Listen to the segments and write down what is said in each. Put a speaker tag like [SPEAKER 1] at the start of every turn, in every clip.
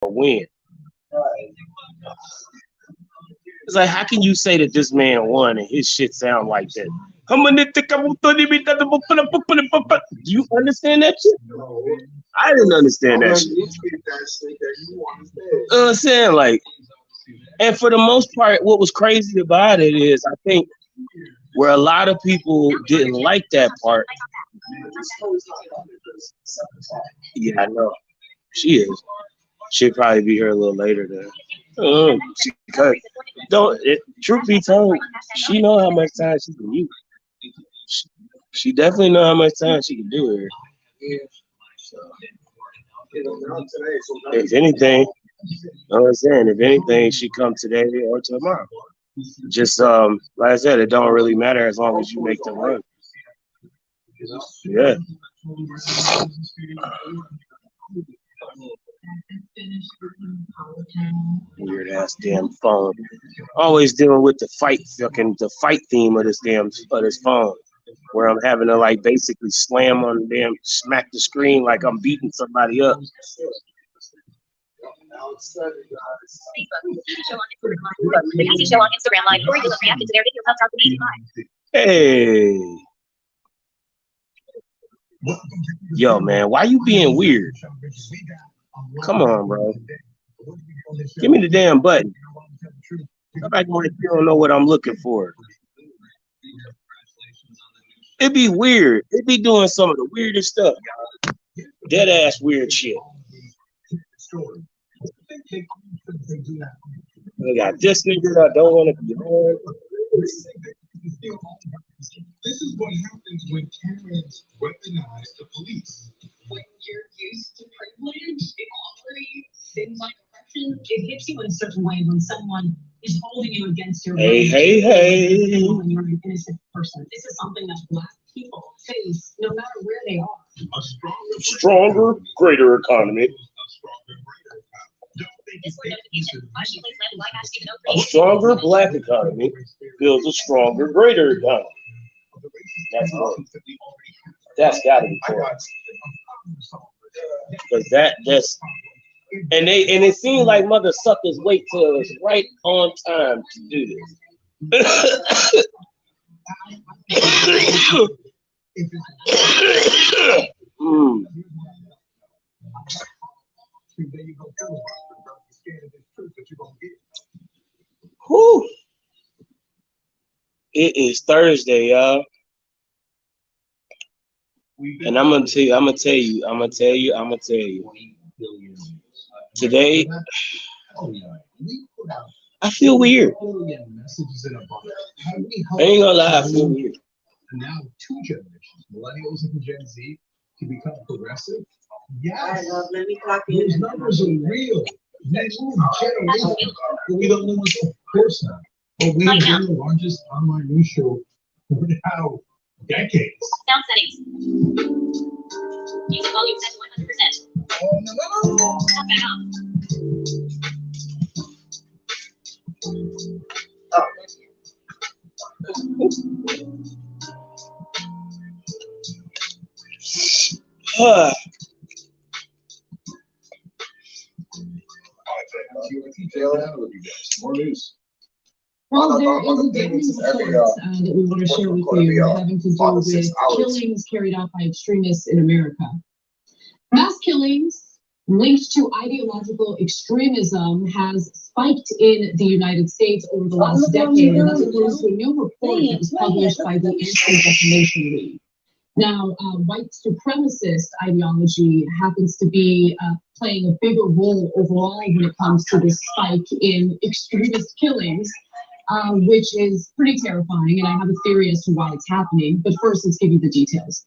[SPEAKER 1] win. It's like, how can you say that this man won and his shit sound like that? Do you understand that shit? I didn't understand that shit. I'm saying, like, and for the most part, what was crazy about it is, I think where a lot of people didn't like that part. Yeah, I know she is. She'll probably be here a little later then. She cut. Don't. Truth be told, she know how much time she can use. She definitely know how much time she can do here. So, if anything, I'm saying, if anything, she come today or tomorrow. Just like I said, it don't really matter as long as you make the run. Yeah. Weird ass damn phone. Always dealing with the fight theme of this phone. Where I'm having to like basically slam on the damn smack the screen like I'm beating somebody up. Hey. Yo, man, why you being weird? Come on, bro. Give me the damn button. I'm acting like you don't know what I'm looking for. It be weird. It be doing some of the weirdest stuff. Dead ass weird shit. I got this nigga that I don't want to be on.
[SPEAKER 2] This is what happens when Karens weaponize the police. When you're used to privilege, equality, things like oppression, it hits you in a certain way when someone is holding you against your
[SPEAKER 1] hey.
[SPEAKER 2] When you're an innocent person. This is something that Black people face no matter where they are.
[SPEAKER 1] A stronger, greater economy. A stronger Black economy builds a stronger, greater economy. That's right. That's got to be correct. Because that's and it seems like mother suckers wait till it's right on time to do this. Whew. It is Thursday, y'all. And I'm gonna tell you. Today, I feel weird. I ain't gonna lie, I feel weird.
[SPEAKER 2] And now 2 generations, millennials and Gen Z, can become progressive. Yes, those numbers are real. Next generation, but we don't know what's of course not. But we have been the largest online news show for now decades.
[SPEAKER 3] Sound settings. Music volume set to 100%.
[SPEAKER 2] Oh, no.
[SPEAKER 3] Turn back on.
[SPEAKER 2] More news.
[SPEAKER 4] Well, there is a daily report that we want to share with you having to do with killings carried out by extremists in America. Mass killings linked to ideological extremism has spiked in the United States over the last decade, and that's according to a new report that was published by the Anti-Defamation League. Now, white supremacist ideology happens to be playing a bigger role overall when it comes to this spike in extremist killings, which is pretty terrifying, and I have a theory as to why it's happening. But first, let's give you the details.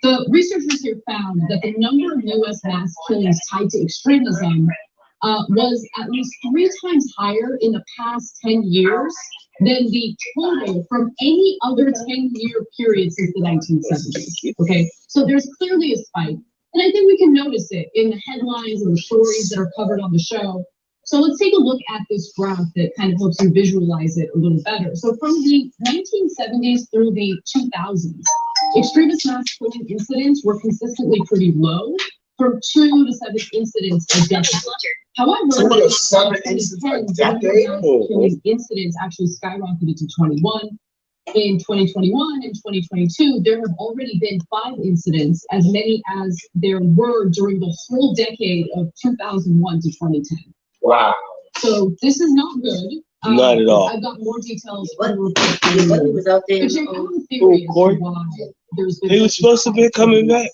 [SPEAKER 4] The researchers here found that the number of U.S. mass killings tied to extremism was at least 3 times higher in the past 10 years than the total from any other 10-year period since the 1970s. Okay, so there's clearly a spike, and I think we can notice it in the headlines and the stories that are covered on the show. So let's take a look at this graph that kind of helps you visualize it a little better. So from the 1970s through the 2000s, extremist mass killing incidents were consistently pretty low. from 2 to 7 incidents a decade. However,
[SPEAKER 2] 2 to 7 incidents a decade?
[SPEAKER 4] Killing incidents actually skyrocketed to 21. In 2021 and 2022, there have already been 5 incidents, as many as there were during the whole decade of 2001 to 2010.
[SPEAKER 1] Wow.
[SPEAKER 4] So this is not good.
[SPEAKER 1] Not at all.
[SPEAKER 4] I've got more details.
[SPEAKER 5] What was out there?
[SPEAKER 4] But Jake, I have a theory as to
[SPEAKER 1] Corey?
[SPEAKER 4] why there's been.
[SPEAKER 1] He was supposed to be coming back.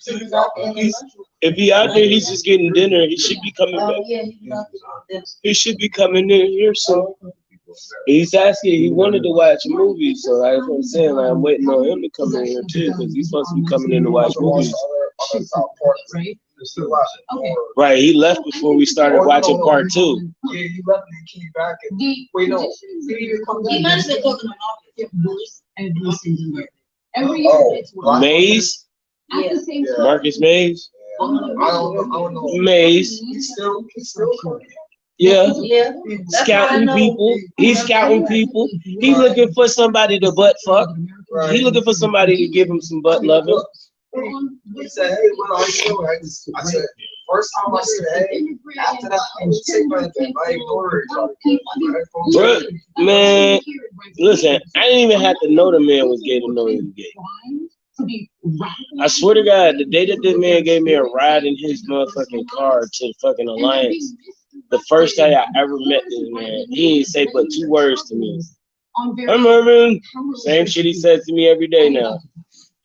[SPEAKER 5] He was out there in the lunchroom.
[SPEAKER 1] If he out there, he's just getting dinner. He should be coming
[SPEAKER 5] Oh,
[SPEAKER 1] back.
[SPEAKER 5] yeah, he was out there.
[SPEAKER 1] He should be coming in here soon. He's asking. He wanted to watch a movie, so that's what I'm saying. Like, I'm waiting on him to come in here too, because he's supposed to be coming in to watch movies.
[SPEAKER 4] Right? Okay.
[SPEAKER 1] Right. He left before we started watching part 2.
[SPEAKER 2] Yeah, you left and came back and
[SPEAKER 4] The
[SPEAKER 2] Wait, no.
[SPEAKER 4] conditions that you're
[SPEAKER 5] He might have been talking
[SPEAKER 4] get worse every single year. Every year
[SPEAKER 2] Oh,
[SPEAKER 4] it's worse.
[SPEAKER 1] Maze,
[SPEAKER 4] At the same
[SPEAKER 2] Yeah.
[SPEAKER 4] time.
[SPEAKER 1] Marcus Maze,
[SPEAKER 2] I don't know.
[SPEAKER 1] Maze.
[SPEAKER 2] He's still coming.
[SPEAKER 1] Yeah.
[SPEAKER 5] Yeah.
[SPEAKER 1] Scouting people. He's scouting people. He's looking for somebody to butt fuck.
[SPEAKER 2] Right.
[SPEAKER 1] He's looking for somebody to give him some butt loving.
[SPEAKER 2] He said, hey, what are you doing? I said, first time I said, hey, after that, I was taking my thing. I ignored it.
[SPEAKER 1] Bruh, man, listen, I didn't even have to know the man was gay to know he was gay. I swear to God, the day that this man gave me a ride in his motherfucking car to the fucking Alliance, the first day I ever met this man, he didn't say but 2 words to me. I'm Irvin. Same shit he says to me every day now.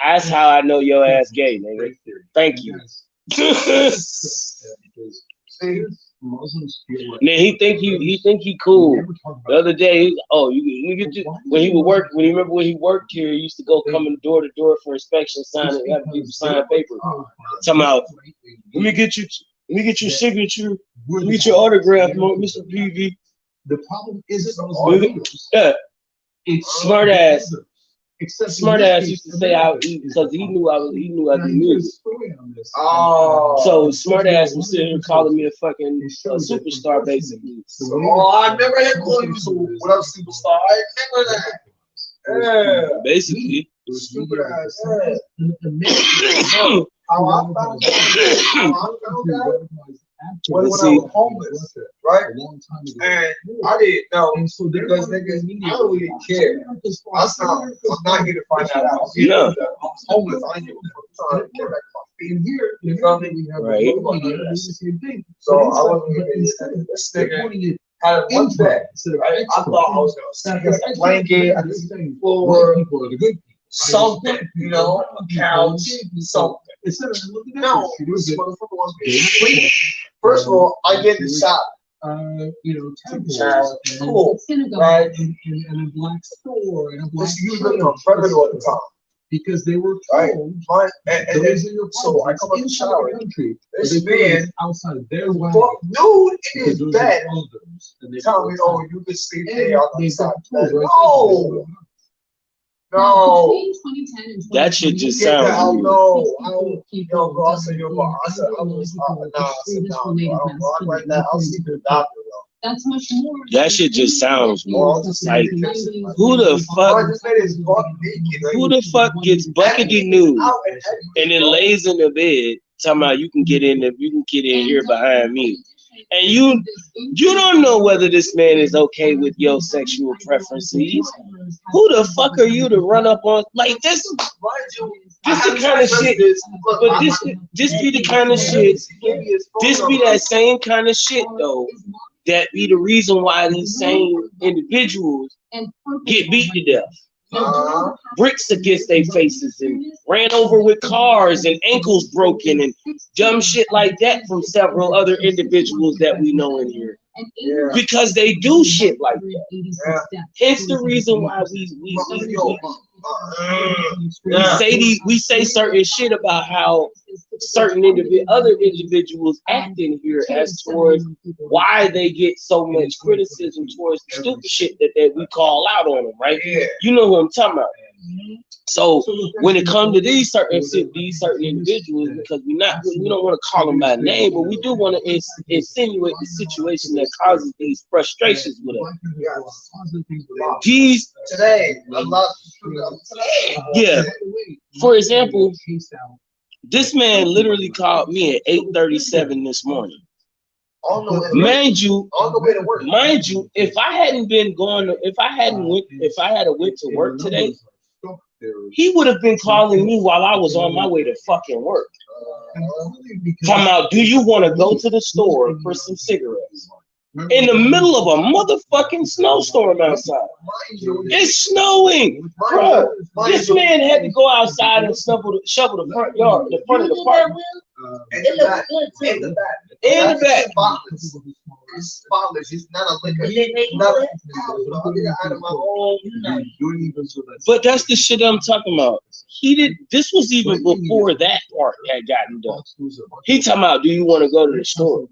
[SPEAKER 1] That's how I know your ass gay, nigga. Thank you. Then he think he cool. The other day, when he would work, when he remember when he worked here, he used to go coming door to door for inspection, signing, have people sign paper. Talking about, let me get your signature, let me get your autograph, Mr. PV.
[SPEAKER 2] The problem isn't
[SPEAKER 1] Yeah. Smart ass. Smart ass used to say how because he knew I could music.
[SPEAKER 2] Oh.
[SPEAKER 1] So smart ass was sitting here calling me a fucking superstar basically.
[SPEAKER 2] Oh, I remember him calling you what up, superstar. I remember that. Yeah.
[SPEAKER 1] Basically.
[SPEAKER 2] Stupid ass. Yeah. How I found that when I was homeless, right? And I didn't know because niggas, I don't really care. I'm not here to find that out. You know, I was homeless. I didn't trying to get back to my feet. You feel me?
[SPEAKER 1] Right.
[SPEAKER 2] So I wasn't even this nigga had a one bed. Right? I thought I was gonna see a blanket, a floor, something, you know, a couch, something. No, this motherfucker wants me to sleep. First of all, I get the shot. Cool, right?
[SPEAKER 4] And a black store and a black.
[SPEAKER 2] This you living on predator all the time.
[SPEAKER 4] Because they were
[SPEAKER 2] Right.
[SPEAKER 4] told
[SPEAKER 2] Fine. And then, so I come out the shower. This man,
[SPEAKER 4] outside their
[SPEAKER 2] fuck nude in his bed, tell me, oh, you can sleep there outside the bed. No. No.
[SPEAKER 1] That shit just
[SPEAKER 2] Yeah,
[SPEAKER 1] sounds
[SPEAKER 2] hell
[SPEAKER 1] weird.
[SPEAKER 2] no. I don't, yo, bro, I said, yo, bro, I said, I was, nah, I said, nah, bro, I don't rock like that. I'll see the doctor, though.
[SPEAKER 4] That's much more.
[SPEAKER 1] That shit just sounds weird. Like, who the
[SPEAKER 2] Bro,
[SPEAKER 1] fuck?
[SPEAKER 2] this man is buck naked. Like,
[SPEAKER 1] Who the fuck gets buckety nude
[SPEAKER 2] out and heavy.
[SPEAKER 1] and then lays in the bed talking about you can get in here behind me? And you don't know whether this man is okay with your sexual preferences. Who the fuck are you to run up on like this? This the kind of shit. But this be the kind of shit. This be that same kind of shit though. That be the reason why these same individuals get beat to death. Bricks against their faces and ran over with cars and ankles broken and dumb shit like that from several other individuals that we know in here.
[SPEAKER 2] Yeah.
[SPEAKER 1] Because they do shit like that. Hence the reason why we say certain shit about how certain other individuals act in here as towards why they get so much criticism towards the stupid shit that we call out on them, right?
[SPEAKER 2] Yeah.
[SPEAKER 1] You know who I'm talking about. So when it comes to these certain individuals, because we don't want to call them by name, but we do want to insinuate the situation that causes these frustrations with us. These
[SPEAKER 2] Today, a lot.
[SPEAKER 1] Yeah. For example, This man literally called me at 8:37 this morning. Mind you, if I had went to work today, he would have been calling me while I was on my way to fucking work. Talking about, do you want to go to the store for some cigarettes? In the middle of a motherfucking snowstorm outside. It's snowing, bro. This man had to go outside and shovel the front yard, the front of the park.
[SPEAKER 5] It looks good too.
[SPEAKER 1] In the back.
[SPEAKER 2] It's spotless. It's not a liquor.
[SPEAKER 5] Did they make
[SPEAKER 2] Not
[SPEAKER 5] it?
[SPEAKER 2] out of my own.
[SPEAKER 1] But that's the shit I'm talking about. This was even before that part had gotten done. He talking about, do you want to go to the store?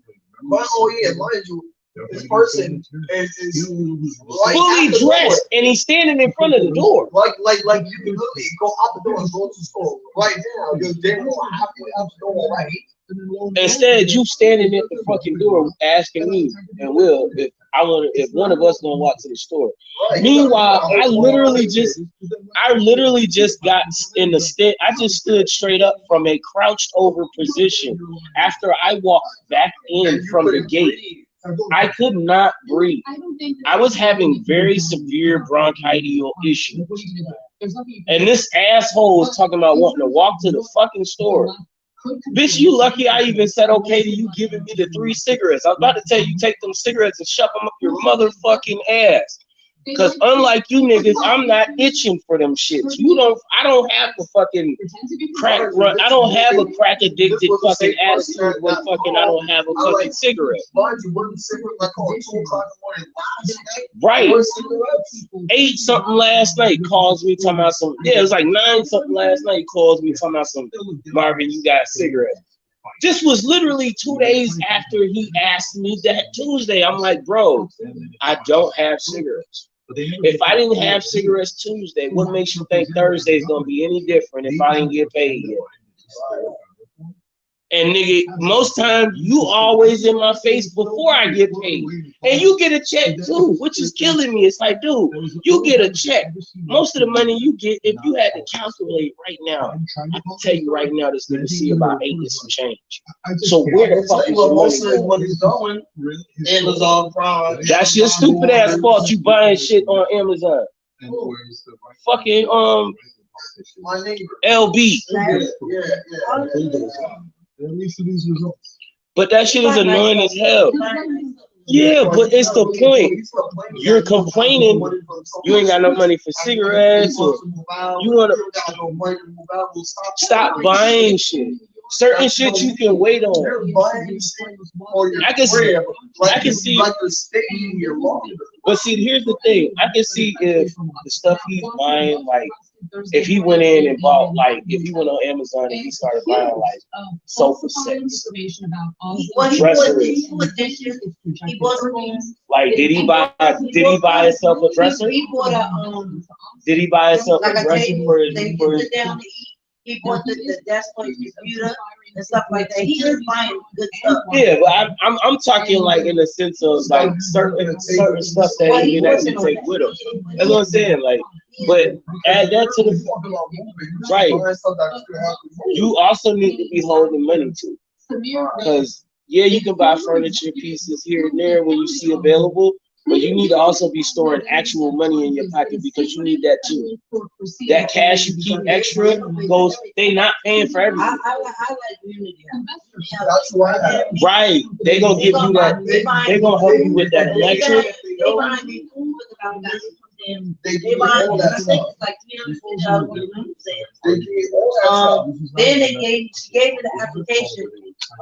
[SPEAKER 2] Oh yeah, mind you, this person is right
[SPEAKER 1] Fully
[SPEAKER 2] at the
[SPEAKER 1] dressed, and he's standing in front of the door.
[SPEAKER 2] Like you can literally go out the door and go to the store right now. You're there, I'm going right.
[SPEAKER 1] Instead, you standing at the fucking door asking me and Will if one of us gonna walk to the store. Meanwhile, I literally just got in the stand. I just stood straight up from a crouched over position after I walked back in from the gate. I could not breathe. I was having very severe bronchial issues. And this asshole was talking about wanting to walk to the fucking store. Bitch, you lucky I even said okay to you giving me the 3 cigarettes. I was about to tell you, take them cigarettes and shove them up your motherfucking ass. Because unlike you niggas, I'm not itching for them shits. I don't have the fucking crack run. I don't have a crack addicted fucking attitude when fucking I don't have a fucking cigarette. Right. 8 something last night calls me talking about some, it was like 9 something last night calls me talking about some, Marvin, you got cigarettes. This was literally 2 days after he asked me that Tuesday. I'm like, bro, I don't have cigarettes. If I didn't have cigarettes Tuesday, what makes you think Thursday is gonna be any different if I didn't get paid yet? And nigga, most times you always in my face before I get paid. And you get a check too, which is killing me. It's like, dude, you get a check. Most of the money you get, if you had to calculate right now, I can tell you right now, this nigga see about 8 and some change. So where the fuck is your
[SPEAKER 2] most of the
[SPEAKER 1] money?
[SPEAKER 2] money's going? Amazon Prime.
[SPEAKER 1] That's your stupid ass fault. You buying shit on Amazon. Fucking
[SPEAKER 2] My neighbor.
[SPEAKER 1] LB.
[SPEAKER 2] At least to these results.
[SPEAKER 1] But that shit is annoying as hell. Yeah, but it's the point. You're complaining you ain't got no money for cigarettes, or you want to stop buying shit. Certain shit you can wait on. I can see. But see, here's the thing. I can see if the stuff he's buying, like, if he went in and bought, like, if he went on Amazon and he started buying, like, sofa sets, dressers. Like, did he buy himself a dresser? Did he buy himself a dresser for his
[SPEAKER 5] He bought the desk for his computer and stuff like that. He is buying good stuff.
[SPEAKER 1] Yeah, but I'm talking like in the sense of like certain stuff that he can actually take with him. That's what I'm saying. Like, but add that to the right. You also need to be holding money too, because yeah, you can buy furniture pieces here and there when you see available. But you need to also be storing actual money in your pocket because you need that too. That cash you keep extra goes, they not paying for everything.
[SPEAKER 5] I like unity.
[SPEAKER 2] That's why.
[SPEAKER 1] Right. They gonna give you that, they gonna help you with that electric.
[SPEAKER 5] They buying me food with about
[SPEAKER 2] They
[SPEAKER 5] they buying
[SPEAKER 2] all
[SPEAKER 5] me
[SPEAKER 2] that
[SPEAKER 5] like
[SPEAKER 2] stuff.
[SPEAKER 5] $350. Then she gave me the application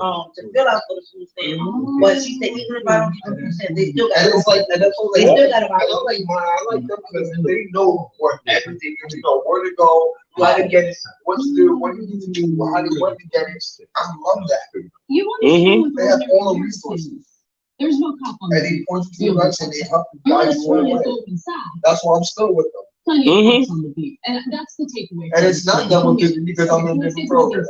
[SPEAKER 5] to fill out for the food stamp. But she said even if I don't get the food stamp, they still got
[SPEAKER 2] And it's like, and that's what
[SPEAKER 5] they still got about
[SPEAKER 2] I like mine. I like them because they know where everything is. You know where to go, how to get it, what to do, what you need to do, how to when to get it. I love that.
[SPEAKER 4] You understand
[SPEAKER 2] They have all the resources.
[SPEAKER 4] There's no cop on
[SPEAKER 2] And
[SPEAKER 4] the
[SPEAKER 2] they point you to the right and they help you
[SPEAKER 4] You
[SPEAKER 2] guide
[SPEAKER 4] want to
[SPEAKER 2] you on
[SPEAKER 4] swing
[SPEAKER 2] the
[SPEAKER 4] us
[SPEAKER 2] way.
[SPEAKER 4] open side.
[SPEAKER 2] That's why I'm still with them.
[SPEAKER 4] Plenty of cops on the beat, and that's the takeaway.
[SPEAKER 2] And it's not double dipping because I'm in a different program.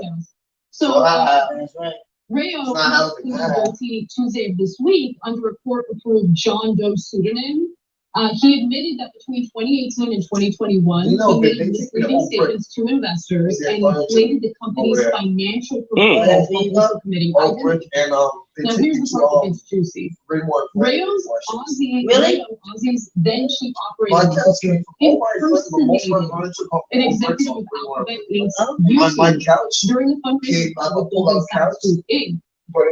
[SPEAKER 4] So,
[SPEAKER 5] That's right.
[SPEAKER 4] Rayo
[SPEAKER 2] It's not
[SPEAKER 4] announced
[SPEAKER 2] helping that.
[SPEAKER 4] Tuesday of this week under a court-approved John Doe pseudonym He admitted that between 2018 and 2021, he made misleading statements to investors and inflated the company's financial performance publicity committee. Now here's the part that gets juicy. Rayo's Ozzy's then chief operating officer impersonated an executive of Alphabet Inc.'s YouTube during the fundraising of Golden Sachs Group Inc.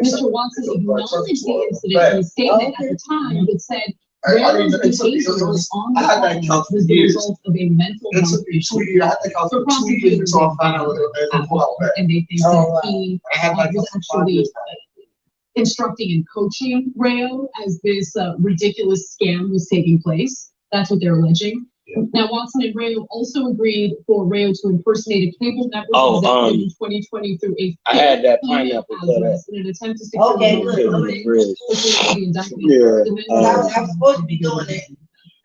[SPEAKER 4] Mr. Watson acknowledged the incident in a statement at the time that said Rayo's behavior on the call was the result of a mental health issue. So prosecutors and they think that he was actually instructing and coaching Rayo as this ridiculous scam was taking place. That's what they're alleging. Yeah. Now, Watson and Rayo also agreed for Rayo to impersonate a cable network executive in 2020 through a
[SPEAKER 1] I had that pineapple
[SPEAKER 4] address in an attempt to secure
[SPEAKER 5] Okay,
[SPEAKER 4] the indictment.
[SPEAKER 1] Yeah.
[SPEAKER 5] I was supposed to be doing it.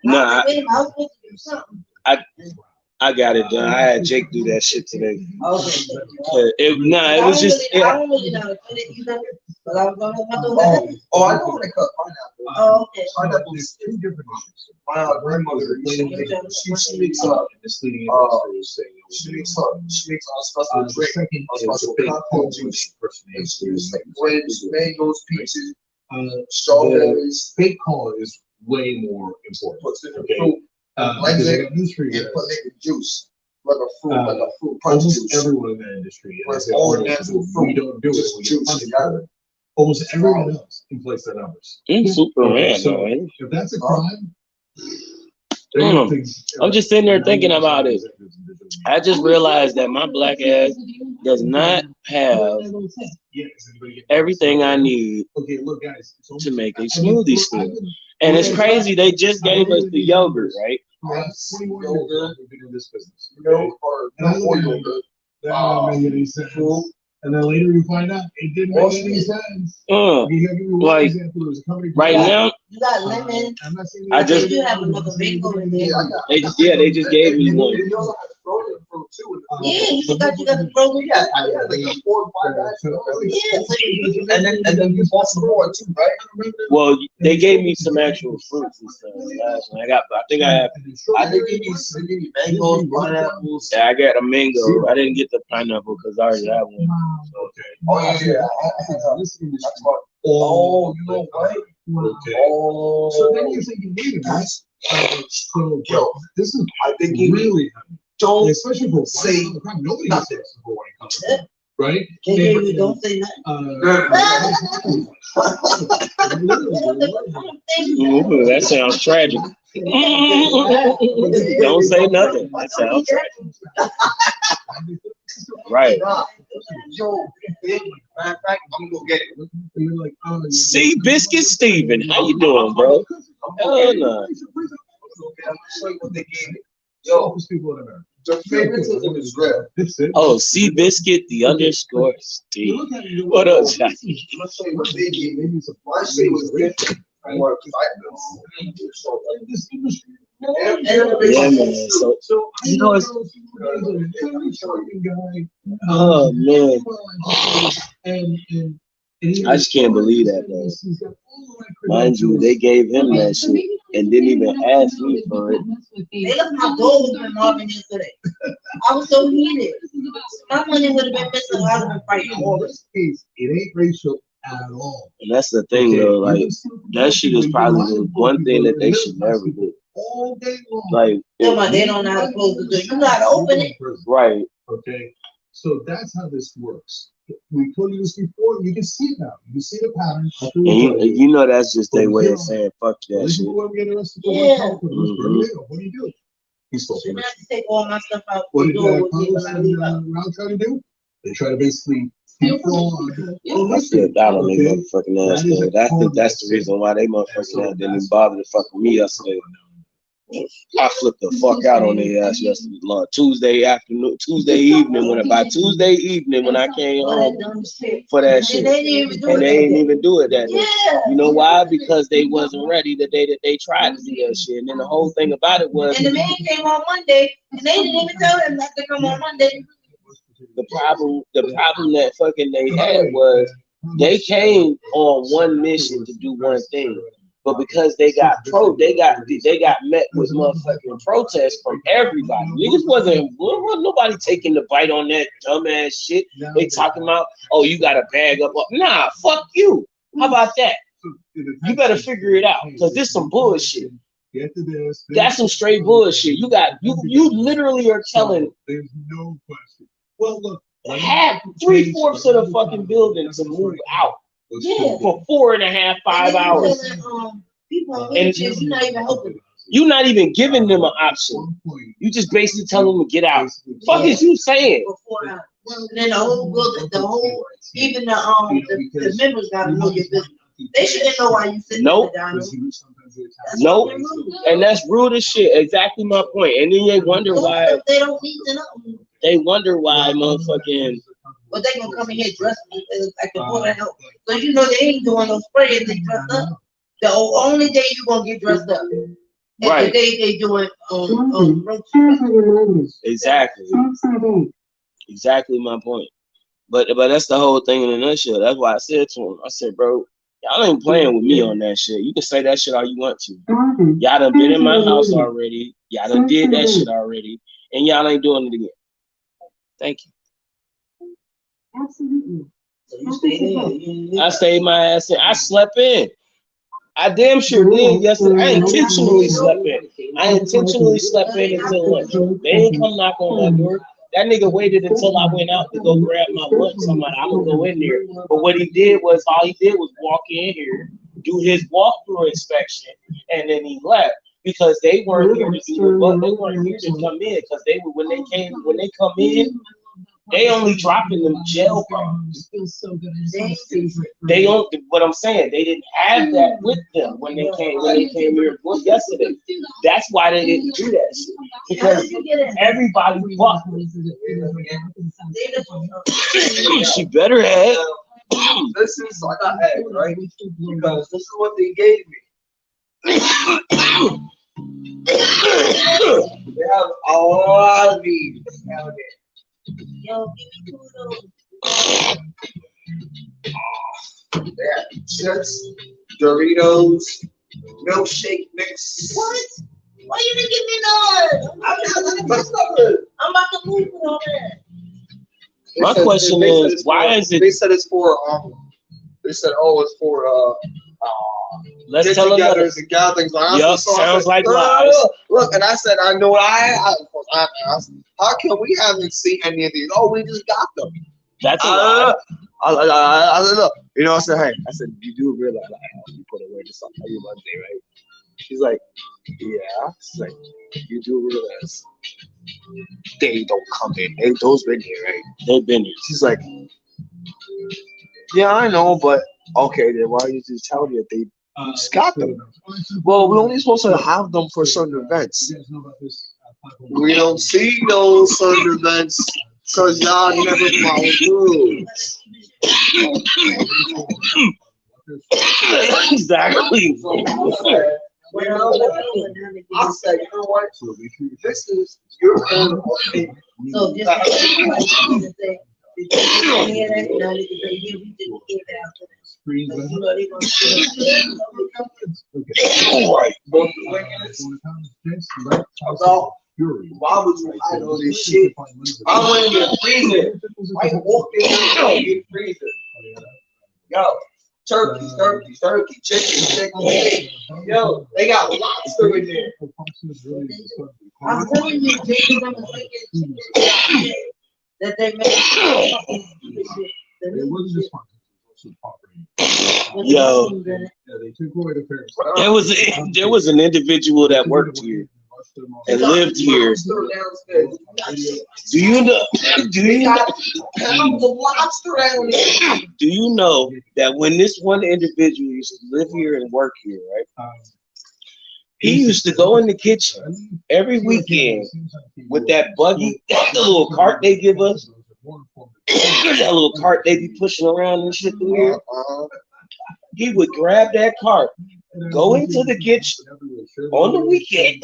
[SPEAKER 1] Nah,
[SPEAKER 5] I was supposed to do something.
[SPEAKER 1] I got it done. I had Jake do that shit today.
[SPEAKER 5] Okay.
[SPEAKER 1] It was just.
[SPEAKER 5] I don't really know how to put it either, but I was gonna have my
[SPEAKER 2] I know how to cut pineapple.
[SPEAKER 5] Oh, okay.
[SPEAKER 2] Pineapple is two different issues. My grandmother, she makes she makes special drink, special cocktail juice. Grapes, mangoes, peaches, strawberries. Fake corn is way more important. Okay. Like they got news for you. Put juice. Like a fruit punch juice. Everyone in that industry. All natural fruit. We don't do it. Juice. Almost everyone else can place their numbers.
[SPEAKER 1] Superman,
[SPEAKER 2] so if that's a crime,
[SPEAKER 1] I'm just sitting there thinking about it. I just realized that my black ass does not have everything I need to make a smoothie still. And it's crazy, they just gave us the yogurt, right?
[SPEAKER 2] And then later you find out it didn't make any sense.
[SPEAKER 1] Like right now,
[SPEAKER 5] you got lemon.
[SPEAKER 1] I just
[SPEAKER 5] you have another mango in there.
[SPEAKER 1] they just gave me one.
[SPEAKER 5] Yeah, you got the frozen.
[SPEAKER 2] Yeah, like 4 or 5 bags. Yeah, and then you bought some more too, right?
[SPEAKER 1] Well, they gave me some actual fruits and stuff. I think they give you
[SPEAKER 2] mangoes, pineapples.
[SPEAKER 1] Yeah, I got a mango. I didn't get the pineapple because I already have one.
[SPEAKER 2] Okay. Oh yeah. Oh, you know what? Okay. Oh. So then you're thinking, wait a minute. So, this is, I think, really don't, especially for say nobody says for when it comes to that, right?
[SPEAKER 5] Don't say nothing.
[SPEAKER 1] That sounds tragic. Don't say nothing. That sounds tragic. Right.
[SPEAKER 2] I'm gonna get it.
[SPEAKER 1] See, Biscuit Steven, how you doing, bro? Hell no.
[SPEAKER 2] The favoritism is real.
[SPEAKER 1] Oh, C Biscuit, the underscore Steve. What up, Jackie?
[SPEAKER 2] Let's say what they gave me. My shit was different.
[SPEAKER 1] Yeah, man. So you know, it's oh man. I just can't believe that, though. Mind you, they gave him that shit and didn't even ask me for it.
[SPEAKER 5] They left my door open Marvin yesterday. I was so heated. My money would have been missing. I would have been fighting all this.
[SPEAKER 2] It ain't racial at all.
[SPEAKER 1] And that's the thing, though. Like, that shit is probably the one thing that they should never do.
[SPEAKER 2] All day long.
[SPEAKER 1] Like,
[SPEAKER 5] they don't know how to close the door. You gotta open it.
[SPEAKER 1] Right.
[SPEAKER 2] Okay. So that's how this works. We told you this before. You can see it now. You can see the pattern.
[SPEAKER 1] And you know that's just their way of saying fuck that shit.
[SPEAKER 5] Yeah.
[SPEAKER 2] What do you do? He's supposed
[SPEAKER 5] to take all my stuff out.
[SPEAKER 2] What did Ralph try to do? They try to basically.
[SPEAKER 1] I feel down on their motherfucking ass. I think that's the reason why they motherfucking ass didn't even bother to fuck with me yesterday. I flipped the fuck out on their ass yesterday, Tuesday evening when I came home for that shit, and they didn't even do it that day. You know why? Because they wasn't ready the day that they tried to do that shit. And then the whole thing about it was,
[SPEAKER 5] and the man came on Monday, and they didn't even tell him not to come on Monday.
[SPEAKER 1] The problem that fucking they had was they came on one mission to do one thing. But because they got met with motherfucking protests from everybody. Niggas wasn't nobody taking the bite on that dumbass shit. They talking about, oh, you got to bag up. Nah, fuck you. How about that? You better figure it out, because this some bullshit. That's some straight bullshit. You literally are telling
[SPEAKER 2] there's no question. Well, look,
[SPEAKER 1] half 3/4 of the fucking building to move out for 4.5, 5 hours.
[SPEAKER 5] People on wheelchairs, you're not even helping.
[SPEAKER 1] You're not even giving them an option. You just basically tell them to get out. Fuck is you saying?
[SPEAKER 5] For 4 hours. And then the whole building, even the members gotta know your business. They shouldn't know why you sitting down.
[SPEAKER 1] Nope. And that's rude as shit. Exactly my point. And then they wonder why.
[SPEAKER 5] They don't need to know.
[SPEAKER 1] They wonder why motherfucking.
[SPEAKER 5] But they gonna come in here dressed like the Board of Health. So you know they ain't doing no spraying. They dressed up. The only day you gonna get dressed up.
[SPEAKER 1] Right.
[SPEAKER 5] The day they doing
[SPEAKER 1] Exactly. Exactly my point. But that's the whole thing in a nutshell. That's why I said to him, I said, bro, y'all ain't playing with me on that shit. You can say that shit all you want to. Y'all done been in my house already. Y'all done did that shit already. And y'all ain't doing it again. Thank you.
[SPEAKER 4] Absolutely.
[SPEAKER 5] So you stayed in.
[SPEAKER 1] I stayed my ass in. I slept in. I damn sure did yesterday. I intentionally slept in. I intentionally slept in until lunch. They ain't come knock on my door. That nigga waited until I went out to go grab my lunch. So I'm like, I'm gonna go in there. But what he did was, all he did was walk in here, do his walkthrough inspection, and then he left, because they weren't here to do it. They weren't here to come in, because they were when they come in, they only dropping them gel bombs. They don't. What I'm saying, they didn't have that with them when they came here yesterday. That's why they didn't do that shit, because everybody fucked. She better have.
[SPEAKER 6] This is like I had, right? Because this is what they gave me. They have a lot of these nowadays.
[SPEAKER 5] Yo, give me 2 of those.
[SPEAKER 6] They have chips, Doritos, milkshake mix.
[SPEAKER 5] What? Why you didn't give me none? I'm about to move it on that.
[SPEAKER 1] My question is, why is it?
[SPEAKER 6] They said it's for They said, oh, it's for
[SPEAKER 1] Let's
[SPEAKER 6] get
[SPEAKER 1] tell them.
[SPEAKER 6] togethers and gatherings.
[SPEAKER 1] Yup, sounds like lies.
[SPEAKER 6] Look, and I said, I know I asked, how come we haven't seen any of these? Oh, we just got them.
[SPEAKER 1] That's a lie.
[SPEAKER 6] I said, look, you know, I said, hey, I said, you do realize you put away this on every Monday, right? She's like, yeah. She's like, you do realize they don't come in. Those been here, right?
[SPEAKER 1] They've been here.
[SPEAKER 6] She's like, yeah, I know, but okay, then why are you just telling me that they just got them? Well, we're only supposed to have them for certain events. We don't see those certain events because y'all never follow through.
[SPEAKER 1] Exactly.
[SPEAKER 6] I said, you know what? This is your own opinion.
[SPEAKER 5] So just like say, did you hear that? You know, they can say, yeah, we didn't give it out to them. You know, they gonna
[SPEAKER 6] about why would you hide all this shit? I went in the freezer. I walked in the freezer. Yo, turkey, chicken. Yo, they got lobster in there.
[SPEAKER 5] I'm telling you, James, I'm thinking that they made
[SPEAKER 1] Yo, there was an individual that worked here and lived here. Do you know? Do you know that when this one individual used to live here and work here, right? He used to go in the kitchen every weekend with that buggy, the little cart they give us, that little cart they be pushing around and shit through here. He would grab that cart, go into the kitchen on the weekend,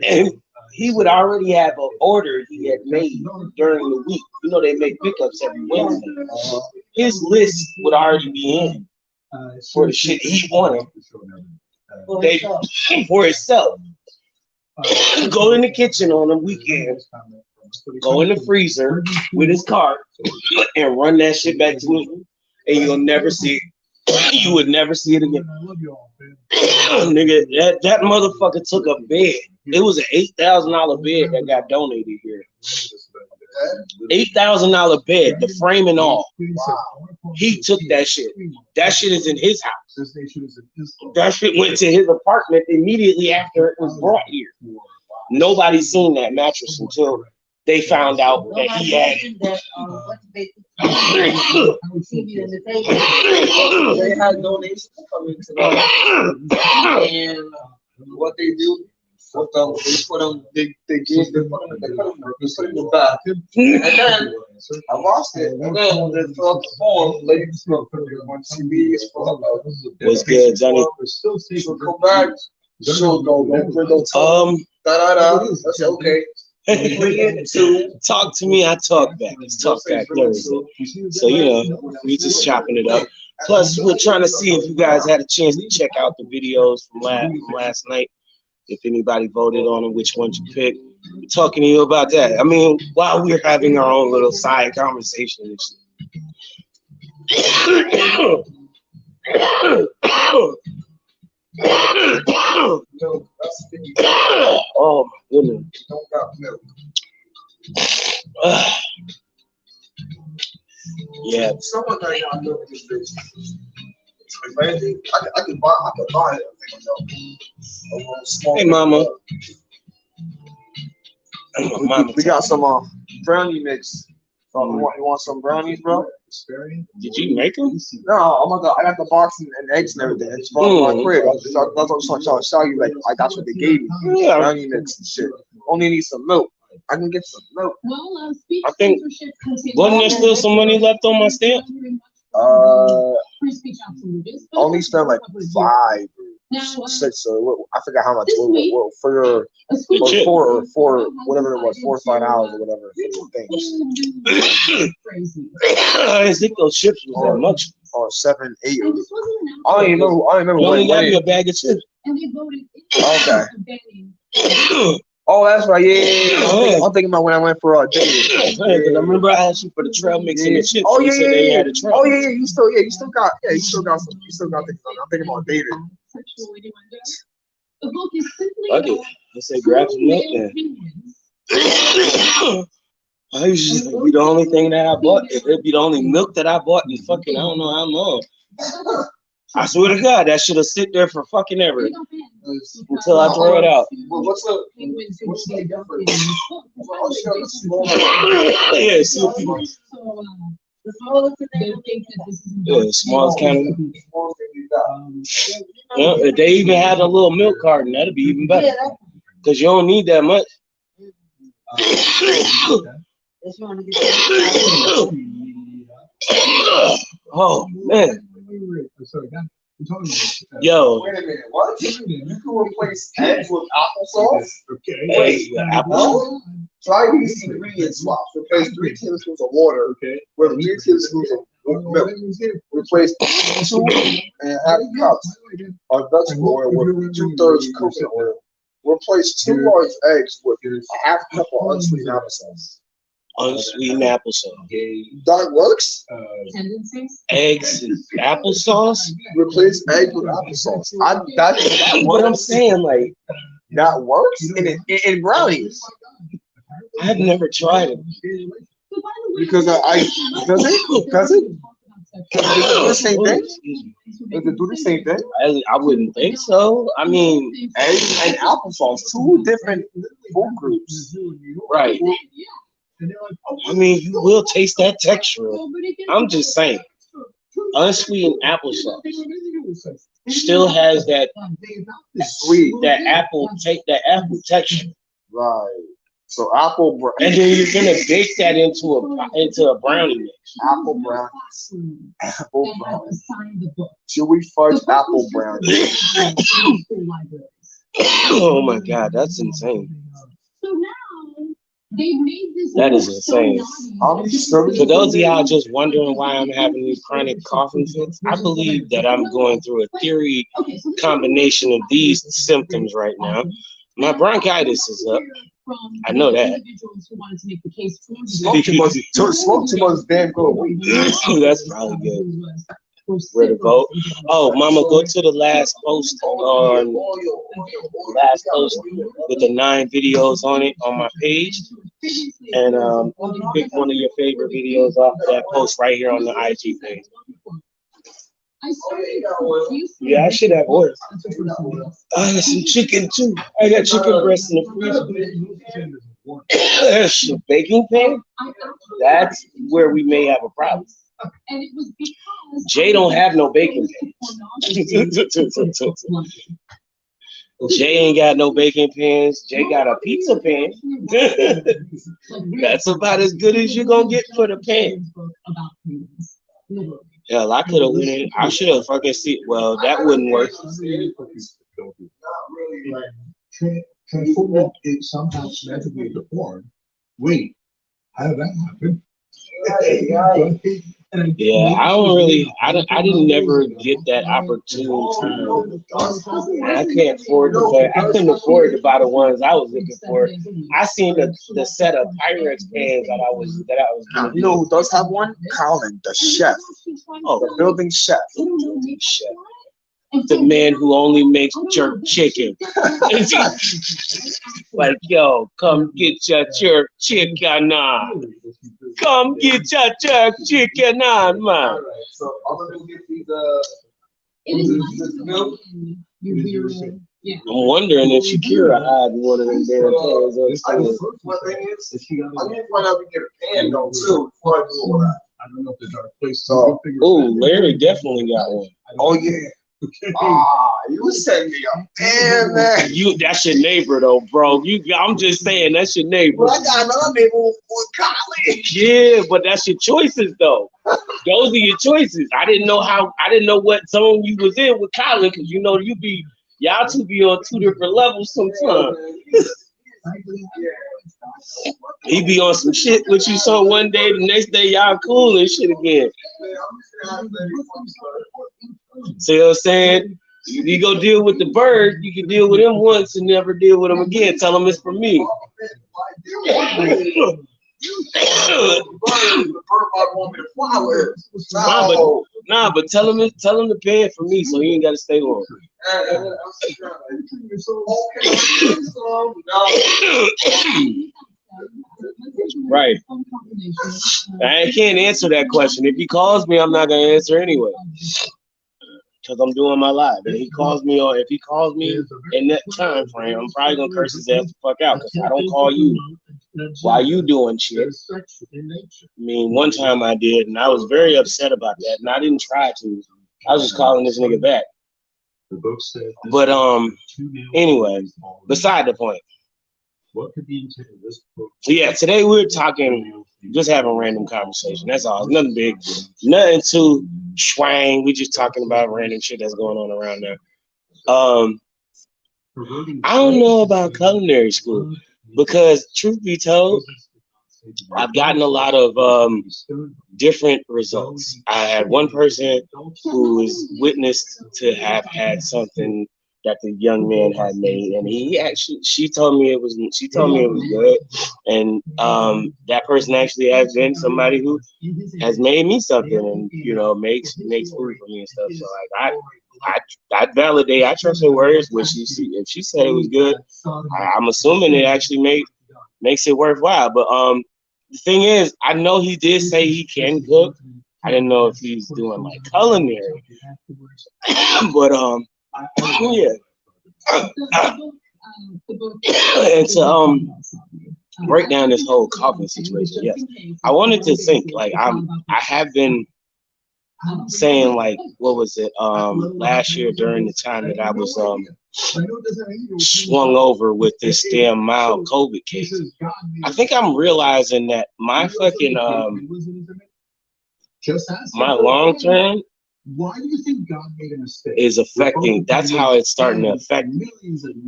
[SPEAKER 1] and he would already have an order he had made during the week. You know, they make pickups every Wednesday. His list would already be in. for the shit he wanted.
[SPEAKER 5] For
[SPEAKER 1] They
[SPEAKER 5] himself.
[SPEAKER 1] for itself. Go in the kitchen on the weekend, go in the freezer with his cart, and run that shit back to his room, and you'll never see it. You would never see it again. Nigga, that motherfucker took a bed. It was an $8,000 bed that got donated here. $8,000 bed, the frame and all. He took that shit. That shit is in his house. That shit went to his apartment immediately after it was brought here. Nobody seen that mattress until they found out that he had it.
[SPEAKER 6] They had donations coming to them, and what they do, what they put them in the back, and then I lost it, and then they fill out the form, ladies on TV,
[SPEAKER 1] What's good, Johnny?
[SPEAKER 6] she'll come back, she'll go, don't bring no time, I said, okay. Bring it to
[SPEAKER 1] Talk to me, I talk back. It's Talk Back Thursday. So, you know, we just chopping it up. Plus, we're trying to see if you guys had a chance to check out the videos from last night. If anybody voted on them, which ones you picked. We're talking to you about that. I mean, while we're having our own little side conversation and shit. Oh my goodness.
[SPEAKER 6] don't got milk.
[SPEAKER 1] Yeah.
[SPEAKER 6] Someone got y'all milk in this bitch. Imagine, I could buy it.
[SPEAKER 1] Hey, mama. Mama.
[SPEAKER 6] We got some brownie mix. You want some brownies, bro?
[SPEAKER 1] Did you make them?
[SPEAKER 6] No, I got the box and eggs and everything. It's from my crib. That's what I was trying to show you. Like, that's what they gave me.
[SPEAKER 1] Yeah.
[SPEAKER 6] Brownie mix and shit. Only need some milk. I can get some milk.
[SPEAKER 4] Well, speech
[SPEAKER 1] I think-
[SPEAKER 4] censorship continues.
[SPEAKER 1] Wasn't there still some money left on my stamp?
[SPEAKER 4] Free speech absolutist.
[SPEAKER 6] Only spent like 5
[SPEAKER 4] Now,
[SPEAKER 6] or 6 or I forgot how much
[SPEAKER 4] This week-
[SPEAKER 6] for your
[SPEAKER 4] a speech
[SPEAKER 1] Legit.
[SPEAKER 6] for whatever it was, 4 or 5 hours or whatever for the things.
[SPEAKER 4] Crazy.
[SPEAKER 1] I didn't think those chips was that much.
[SPEAKER 6] Or 7, 8.
[SPEAKER 4] And this wasn't an
[SPEAKER 6] I don't even remember. I don't remember
[SPEAKER 1] You only got
[SPEAKER 6] when.
[SPEAKER 1] me a bag of chips.
[SPEAKER 4] And they voted
[SPEAKER 6] Okay.
[SPEAKER 4] banning.
[SPEAKER 6] Oh, that's right. Yeah. I'm thinking about when I went for David.
[SPEAKER 1] Because I remember I asked you for the trail mix and the chips.
[SPEAKER 6] Oh
[SPEAKER 1] You
[SPEAKER 6] yeah,
[SPEAKER 1] said they
[SPEAKER 6] yeah,
[SPEAKER 1] had
[SPEAKER 6] yeah.
[SPEAKER 1] a trail
[SPEAKER 6] Oh
[SPEAKER 1] mix.
[SPEAKER 6] yeah, you still got some. You still got things. I'm thinking about David.
[SPEAKER 4] Sexual innuendo. The book is simply
[SPEAKER 1] Fuck it.
[SPEAKER 4] about
[SPEAKER 1] I said grab some milk
[SPEAKER 4] male
[SPEAKER 1] then.
[SPEAKER 4] opinions.
[SPEAKER 1] I usually be the only thing that I bought. It'd be the only milk that I bought in fucking I don't know how long. I swear to God, that should have sit there for fucking ever until I throw it out.
[SPEAKER 6] Well, what's the
[SPEAKER 1] Yeah, see if you,
[SPEAKER 5] The smallest of
[SPEAKER 4] They
[SPEAKER 5] them.
[SPEAKER 4] think that this is
[SPEAKER 1] yeah, smallest kind of.
[SPEAKER 6] small thing you got?
[SPEAKER 1] Yeah, if they even had a little milk carton, that'd be even better.
[SPEAKER 5] Yeah, that's
[SPEAKER 1] Cause you don't need that much.
[SPEAKER 5] that's trying to get that.
[SPEAKER 1] Oh man, yo,
[SPEAKER 6] Wait a minute, what? You can replace eggs with applesauce?
[SPEAKER 1] hey, apple.
[SPEAKER 6] Try these ingredient swaps. Replace 3 tablespoons of water with 3 tablespoons of milk. Replace 2.5 cups of vegetable oil with 2/3 coconut oil. Replace 2 large eggs with a half cup of unsweetened applesauce.
[SPEAKER 1] Unsweetened applesauce.
[SPEAKER 6] That works?
[SPEAKER 4] tendencies.
[SPEAKER 1] Eggs and applesauce.
[SPEAKER 6] Replace eggs with applesauce. That
[SPEAKER 1] What I'm saying, like,
[SPEAKER 6] That works in brownies.
[SPEAKER 1] I've never tried it.
[SPEAKER 6] Because does it? Does it do the same thing? Does it do the same thing?
[SPEAKER 1] I wouldn't think so. I mean,
[SPEAKER 6] Eggs and applesauce, 2 different food groups.
[SPEAKER 1] right. I mean, you will taste that texture. I'm just saying, unsweetened applesauce still has that
[SPEAKER 6] Sweet.
[SPEAKER 1] that apple texture,
[SPEAKER 6] Right. So apple
[SPEAKER 1] and then you're gonna bake that into a brownie mix.
[SPEAKER 6] apple brownies. Apple brownies. Chewy fudge apple brownies.
[SPEAKER 1] Oh my God, that's insane.
[SPEAKER 4] So now They made this
[SPEAKER 1] That is
[SPEAKER 4] book
[SPEAKER 1] insane.
[SPEAKER 4] so naughty.
[SPEAKER 1] For those of y'all just wondering why I'm having these chronic coughing fits, I believe that I'm going through a theory
[SPEAKER 4] Okay, so
[SPEAKER 1] combination of these symptoms right now. My bronchitis is up. I know that.
[SPEAKER 6] Smoke too much damn good.
[SPEAKER 1] That's probably good. Where to vote? Oh, Mama, go to the last post on with the 9 videos on it on my page, and pick one of your favorite videos off of that post right here on the IG page. Yeah, I should have ordered. I got some chicken too. I got chicken breast in the freezer. That's a baking pan. That's where we may have a problem. Jay don't have no baking pans. Jay ain't got no baking pans. Jay got a pizza pan. That's about as good as you're gonna get for the pan. Hell, I could have went in. I should have fucking seen. Well, that wouldn't work.
[SPEAKER 2] Transforming it somehow magically into porn. Wait, how did that happen?
[SPEAKER 1] Yeah, I don't really. I didn't never get that opportune time. I can't afford to buy. I couldn't afford to buy the ones I was looking for. I seen the set of Pyrex pans that I was
[SPEAKER 6] You know who does have one? Colin, the chef. Oh, the building chef.
[SPEAKER 1] Chef. The man who only makes jerk chicken. Like, yo, come get your jerk chicken on. Come get your jerk chicken on, man.
[SPEAKER 6] So I'm gonna get these
[SPEAKER 4] Yeah.
[SPEAKER 1] I'm wondering if Shakira had one of them damn pans or something.
[SPEAKER 6] my thing is, I need to find out if we get a pan though too before I do all that.
[SPEAKER 2] I don't know if there's our place.
[SPEAKER 6] So,
[SPEAKER 1] Oh, Larry definitely got one.
[SPEAKER 6] oh yeah. You sent me a pan, man.
[SPEAKER 1] That's your neighbor though, bro. I'm just saying that's your neighbor.
[SPEAKER 6] But I got another neighbor with college.
[SPEAKER 1] Yeah, but that's your choices though. Those are your choices. I didn't know what zone you was in with Colin, because y'all two be on 2 different levels sometimes. He be on some shit with you some one day, the next day y'all cool and shit again. See what I'm saying? You go deal with the bird, you can deal with him once and never deal with him again. Tell him it's for me. Nah, but tell him to pay it for me so he ain't gotta stay long. Right. I can't answer that question. If he calls me, I'm not gonna answer anyway, because I'm doing my live. If he calls me in that time frame, I'm probably gonna curse his ass the fuck out, because I don't call you while you doing shit. I mean, one time I did, and I was very upset about that, and I didn't try to. I was just calling this nigga back. But anyway, beside the point.
[SPEAKER 2] What could be intended this book?
[SPEAKER 1] So yeah, today we're talking, just having random conversation. That's all. It's nothing big, nothing too swang. We just talking about random shit that's going on around there. I don't know about culinary school, because truth be told, I've gotten a lot of different results. I had one person who was witnessed to have had something that the young man had made, and she told me it was good, and that person actually has been somebody who has made me something, and makes food for me and stuff. So like I validate, I trust her words. If she said it was good, I'm assuming it actually makes it worthwhile. But the thing is, I know he did say he can cook. I didn't know if he's doing like culinary, but yeah. And to break down this whole coughing situation, yes, I wanted to think like I have been saying, like, what was it, last year during the time that I was swung over with this damn mild COVID case. I think I'm realizing that my fucking my long term
[SPEAKER 2] Why do you think God made a mistake?
[SPEAKER 1] is affecting. That's how it's starting to affect me.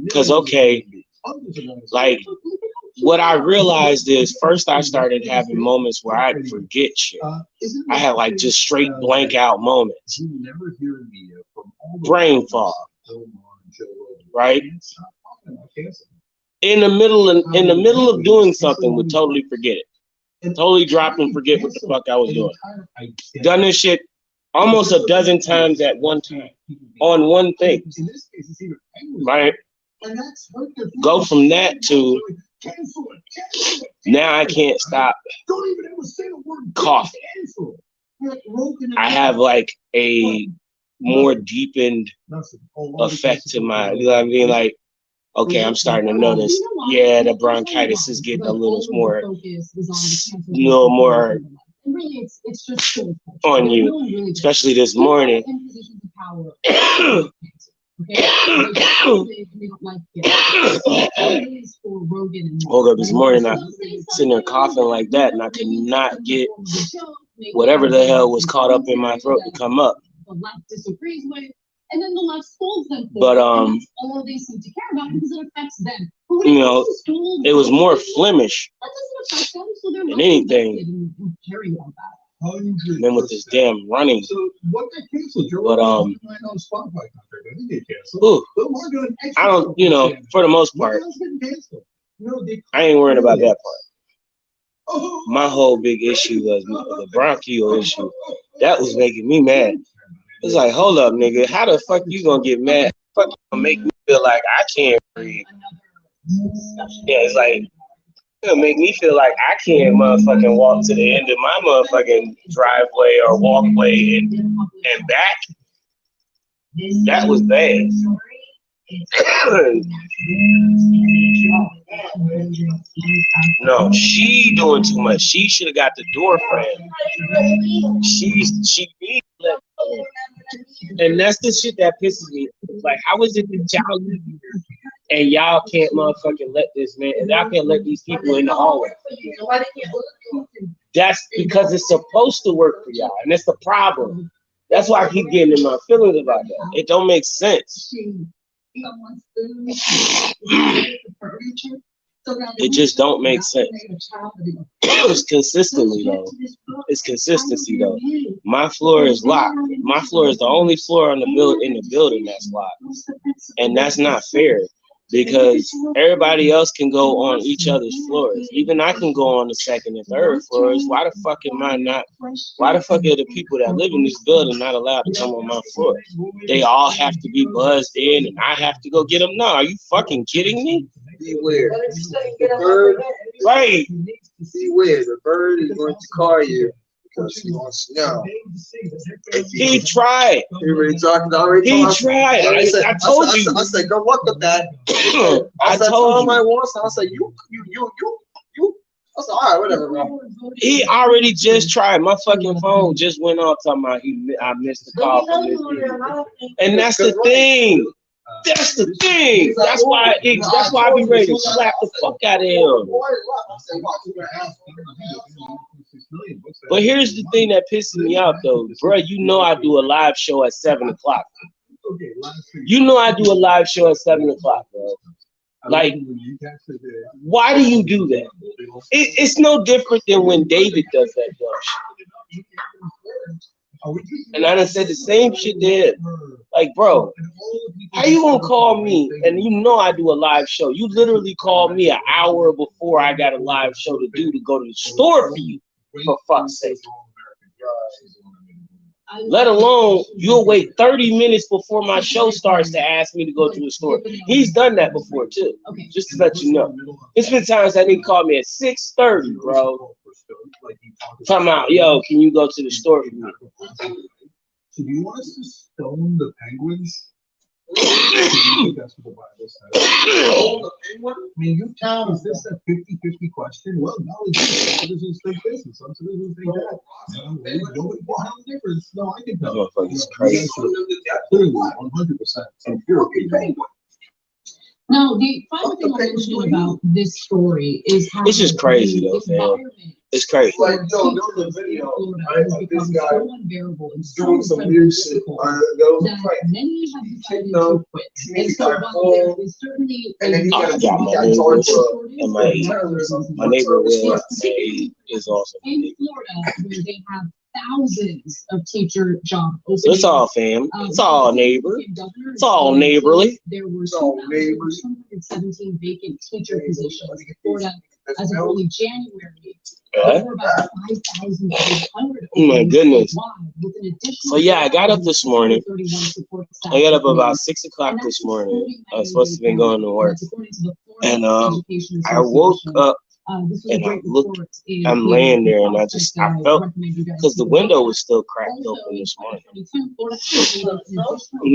[SPEAKER 1] Because okay, like what I realized is first I started having moments where I'd forget shit. I had like just straight blank out moments. Brain fog. Right? In the middle of doing something, would totally forget it. Totally drop and forget what the fuck I was doing. Done this shit almost a dozen times at one time on one thing. Right? Go from that to now I can't stop coughing. I have like a more deepened effect to my, you know what I mean? Like, okay, I'm starting to notice, yeah, the bronchitis is getting a little more on you, especially this morning. Woke up this morning, I sitting there coughing like that, and I could not get whatever the hell was caught up in my throat to come up.
[SPEAKER 4] And then the left scolds them.
[SPEAKER 1] But
[SPEAKER 4] all they seem to care about because it affects them.
[SPEAKER 1] You know, it was more Flemish than anything. Than with this damn running. But ooh, I don't, you know, for the most part, I ain't worried about that part. My whole big issue was the bronchial issue. That was making me mad. It's like, hold up, nigga. How the fuck you gonna get mad? Fuck, you gonna make me feel like I can't breathe? Yeah, it's like, it'll make me feel like I can't motherfucking walk to the end of my motherfucking driveway or walkway and back. That was bad. No, she doing too much. She should have got the door frame. She needs to let go. And that's the shit that pisses me. It's like, how is it that y'all live here and y'all can't motherfucking let this man, and y'all can't let these people in the hallway? That's because it's supposed to work for y'all, and that's the problem. That's why I keep getting in my feelings about that. It don't make sense. It just don't make sense. It's consistently though. It's consistency though. My floor is locked. My floor is the only floor on in the building that's locked, and that's not fair because everybody else can go on each other's floors. Even I can go on the second and third floors. Why the fuck am I not? Why the fuck are the people that live in this building not allowed to come on my floor? They all have to be buzzed in, and I have to go get them. No, are you fucking kidding me?
[SPEAKER 6] Beware. The bird,
[SPEAKER 1] right.
[SPEAKER 6] Beware. The bird is going to call you because he wants to know.
[SPEAKER 1] He tried.
[SPEAKER 6] He already talked.
[SPEAKER 1] He tried. I told you.
[SPEAKER 6] I said, go look at that.
[SPEAKER 1] I told you.
[SPEAKER 6] I once. I said, you. I said, all right, whatever, bro.
[SPEAKER 1] He already just tried. My fucking phone just went off talking about I missed the call from this dude. And that's the thing. That's the thing. That's why I be ready to slap the fuck out of him. But here's the thing that pisses me off though, bro. You know I do a live show at 7 o'clock. You know I do a live show at 7 o'clock, bro. Like, why do you do that? It's no different than when David does that dumb shit. And I done said the same shit to him. Like, bro, how you gonna call me and you know I do a live show? You literally called me an hour before I got a live show to go to the store for you, for fuck's sake. Let alone you'll wait 30 minutes before my show starts to ask me to go to the store. He's done that before too. Just to let you know. It's been times that he called me at 6:30, bro. Come out, yo, can you go to the store for me?
[SPEAKER 2] So do you want us to stone the penguins? That's what the Bible says. I mean, you tell us, is this a 50-50 question? Well, no, some citizens think this and some citizens think that. Nobody will have a difference. No, I can tell.
[SPEAKER 1] It's crazy.
[SPEAKER 2] 100%. And you're a penguin.
[SPEAKER 4] Now, the final thing I'll mention about this story is how
[SPEAKER 1] it's just crazy though, man. It's crazy.
[SPEAKER 6] Like, yo, there was a video, right, of this guy
[SPEAKER 4] so unbearable and so
[SPEAKER 6] doing some
[SPEAKER 4] incredibly
[SPEAKER 6] weird shit.
[SPEAKER 4] difficult
[SPEAKER 6] There was a
[SPEAKER 4] that
[SPEAKER 6] fight.
[SPEAKER 4] many have decided
[SPEAKER 6] No,
[SPEAKER 4] to quit.
[SPEAKER 6] he
[SPEAKER 4] And so
[SPEAKER 6] got
[SPEAKER 4] while there
[SPEAKER 6] full,
[SPEAKER 4] is certainly
[SPEAKER 6] and then he
[SPEAKER 1] Oh,
[SPEAKER 6] got
[SPEAKER 1] I got my
[SPEAKER 6] charged
[SPEAKER 1] neighbors
[SPEAKER 6] for
[SPEAKER 1] and my neighbor is also.
[SPEAKER 4] in Florida, where they have thousands of teacher job openings.
[SPEAKER 1] So it's all fam. It's all neighbor. It's all neighborly.
[SPEAKER 4] There were
[SPEAKER 6] all neighborly.
[SPEAKER 4] 217 vacant teacher positions in Florida as of early January.
[SPEAKER 1] Yeah.
[SPEAKER 4] There were about 5,500
[SPEAKER 1] Oh my goodness.
[SPEAKER 4] worldwide, with an additional
[SPEAKER 1] So yeah, I got up this morning.
[SPEAKER 4] 31 support staff
[SPEAKER 1] I got up
[SPEAKER 4] openings.
[SPEAKER 1] about 6 o'clock
[SPEAKER 4] And
[SPEAKER 1] this
[SPEAKER 4] that's
[SPEAKER 1] morning.
[SPEAKER 4] excluding
[SPEAKER 1] I was supposed to be going to work.
[SPEAKER 4] That's according to the Florida
[SPEAKER 1] And
[SPEAKER 4] Education
[SPEAKER 1] I woke
[SPEAKER 4] Association.
[SPEAKER 1] up
[SPEAKER 4] This was a
[SPEAKER 1] and I
[SPEAKER 4] great
[SPEAKER 1] looked.
[SPEAKER 4] report in
[SPEAKER 1] I'm
[SPEAKER 4] the
[SPEAKER 1] laying there and I
[SPEAKER 4] process
[SPEAKER 1] just
[SPEAKER 4] that
[SPEAKER 1] I felt
[SPEAKER 4] recommend you guys
[SPEAKER 1] because the
[SPEAKER 4] take a
[SPEAKER 1] window
[SPEAKER 4] look
[SPEAKER 1] was
[SPEAKER 4] at.
[SPEAKER 1] still cracked
[SPEAKER 4] Also,
[SPEAKER 1] open
[SPEAKER 4] in
[SPEAKER 1] this morning.
[SPEAKER 4] 2022, Florida allocated an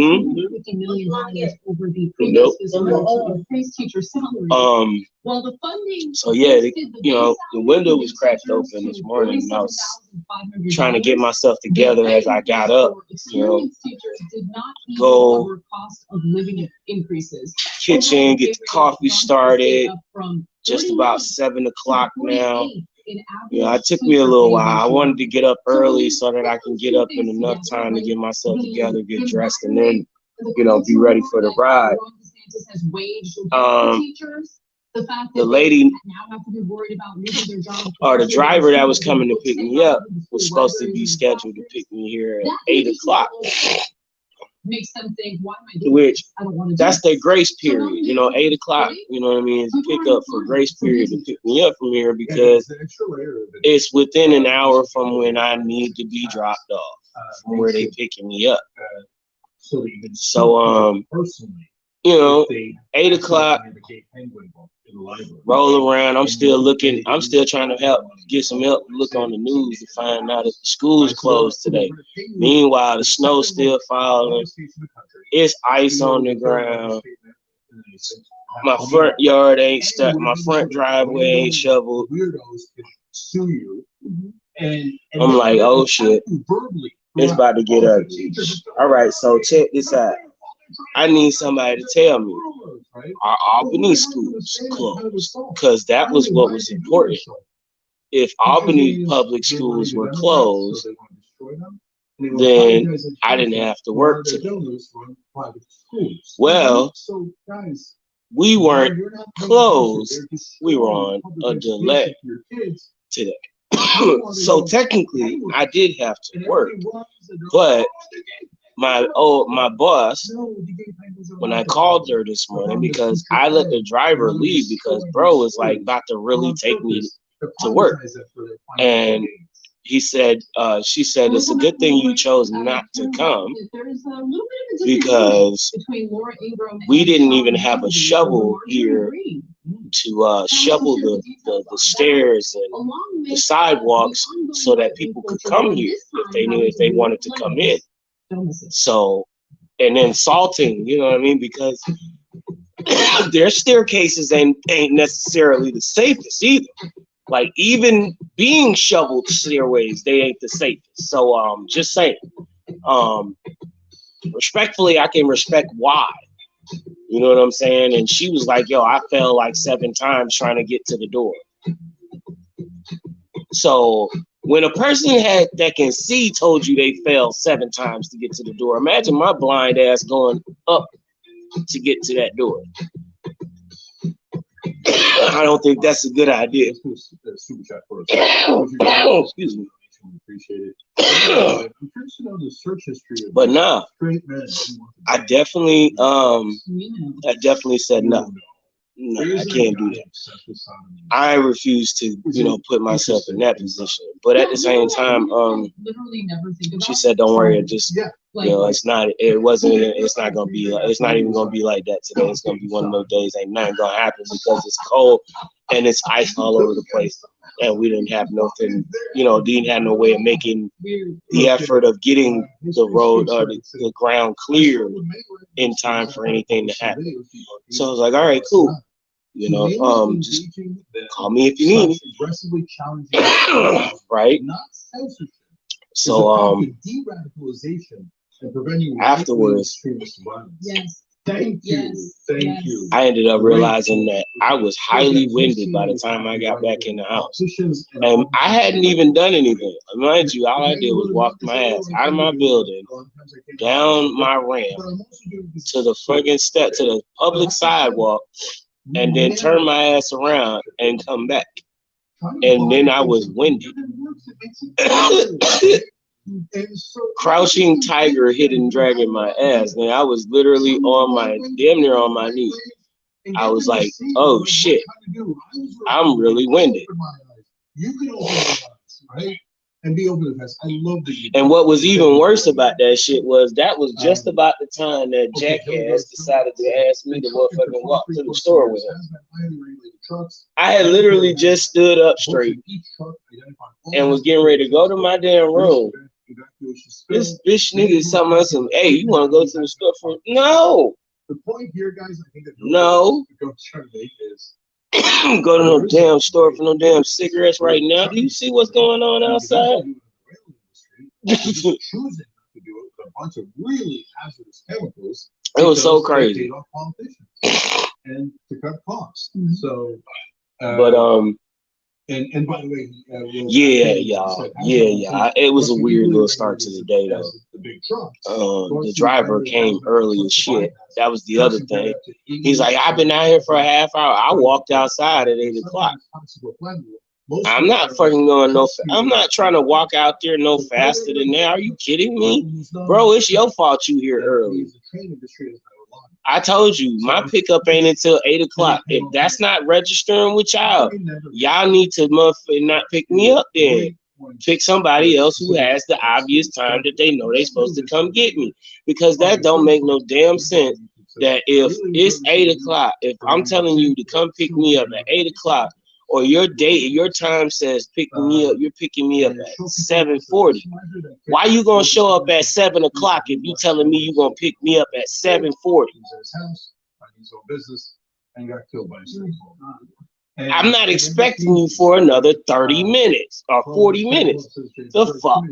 [SPEAKER 1] Mhm.
[SPEAKER 4] additional $250 million over the
[SPEAKER 1] Nope.
[SPEAKER 4] previous fiscal year to increase teacher salaries. While the funding
[SPEAKER 1] So yeah,
[SPEAKER 4] boosted
[SPEAKER 1] you know, the window was cracked open this morning and I was trying to get myself together as I got up, you know, go
[SPEAKER 4] cost of living increases.
[SPEAKER 1] kitchen, get the coffee started, just about 7 o'clock now. You know, it took me a little while. I wanted to get up early so that I can get up in enough time to get myself together, get dressed, and then, you know, be ready for the ride. The lady or the driver that was coming to pick me up was supposed to be scheduled to pick me here at 8 o'clock.
[SPEAKER 4] Makes them think, why am I doing
[SPEAKER 1] Which
[SPEAKER 4] this? I don't want to do
[SPEAKER 1] that's
[SPEAKER 4] this.
[SPEAKER 1] their grace period, you know, 8 o'clock, you know what I mean, is pick up for grace period to pick me up from here because it's within an hour from when I need to be dropped off from where they picking me up. So you know, 8 o'clock, roll around. I'm still looking. I'm still trying to get some help. Look on the news to find out if the school's closed today. Meanwhile, the snow's still falling. It's ice on the ground. My front yard ain't stuck. My front driveway ain't shoveled. I'm like, oh shit, it's about to get ugly. All right, so check this out. I need somebody to tell me, are Albany schools closed? Because that was what was important. If Albany public schools were closed, then I didn't have to work today. Well, we weren't closed. We were on a delay today. So technically, I did have to work, but my boss, when I called her this morning, because I let the driver leave because bro was like about to really take me to work, and she said it's a good thing you chose not to come because we didn't even have a shovel here to shovel the stairs and the sidewalks so that people could come here if they wanted to come in. So, and then salting, you know what I mean? Because their staircases ain't necessarily the safest either. Like even being shoveled stairways, they ain't the safest. So just saying. Respectfully, I can respect why. You know what I'm saying? And she was like, yo, I fell like 7 times trying to get to the door. So when a person that can see told you they fell 7 times to get to the door, imagine my blind ass going up to get to that door. I don't think that's a good idea. Excuse me. But nah, I definitely said no. No, I can't do that. I refuse to, put myself in that position. But at the same time, she said, "Don't worry, just it's not gonna be it's not even gonna be like that today. It's gonna be one of those days. Ain't nothing gonna happen because it's cold and it's ice all over the place, and we didn't have nothing. Didn't have no way of making the effort of getting the road or the ground clear in time for anything to happen. So I was like, all right, cool. Just call me if you need me. Right? So afterwards,
[SPEAKER 2] Thank you.
[SPEAKER 4] Yes,
[SPEAKER 2] Thank
[SPEAKER 4] yes.
[SPEAKER 2] you.
[SPEAKER 1] I ended up realizing that I was highly winded by the time I got back in the house. And I hadn't even done anything. Mind you, all I did was walk my ass out of my building, down my ramp, to the fucking step, to the public sidewalk, and then turn my ass around and come back. And then I was winded. Crouching tiger, hidden dragon my ass. Man, I was literally damn near on my knee. I was like, oh shit, I'm really winded.
[SPEAKER 2] You can open your eyes, right? And be open to this. I love that you.
[SPEAKER 1] And what was even worse about that shit was that was just about the time that Jackass decided to ask me to motherfucking walk to the store with him. I had literally just stood up straight and was getting ready to go to my damn room. This bitch nigga is talking about some, hey, you want to go to the store for? No.
[SPEAKER 2] The point here, guys, I think that
[SPEAKER 1] no. Go to no damn store for no damn cigarettes right now. Do you see what's going on outside?
[SPEAKER 2] Choosing to do it with a bunch of really hazardous chemicals.
[SPEAKER 1] It was so crazy.
[SPEAKER 2] And to cut costs. So,
[SPEAKER 1] but
[SPEAKER 2] and by the way,
[SPEAKER 1] yeah, y'all, yeah. It was a weird little start to the day though. The driver came early as shit. That was the other thing. He's like, I've been out here for a half hour. I walked outside at 8 o'clock. I'm not fucking going I'm not trying to walk out there no faster than that. Are you kidding me? Bro, it's your fault you here early. I told you, my pickup ain't until 8 o'clock. If that's not registering with y'all, y'all need to motherfucking not pick me up then. Pick somebody else who has the obvious time that they know they supposed to come get me. Because that don't make no damn sense that if it's 8 o'clock, if I'm telling you to come pick me up at 8 o'clock, or your time says pick me up, you're picking me up at 7:40. Why you gonna show up at 7 o'clock if you telling me you gonna pick me up at 7:40? I'm not expecting you for another 30 minutes or 40 minutes. The fuck?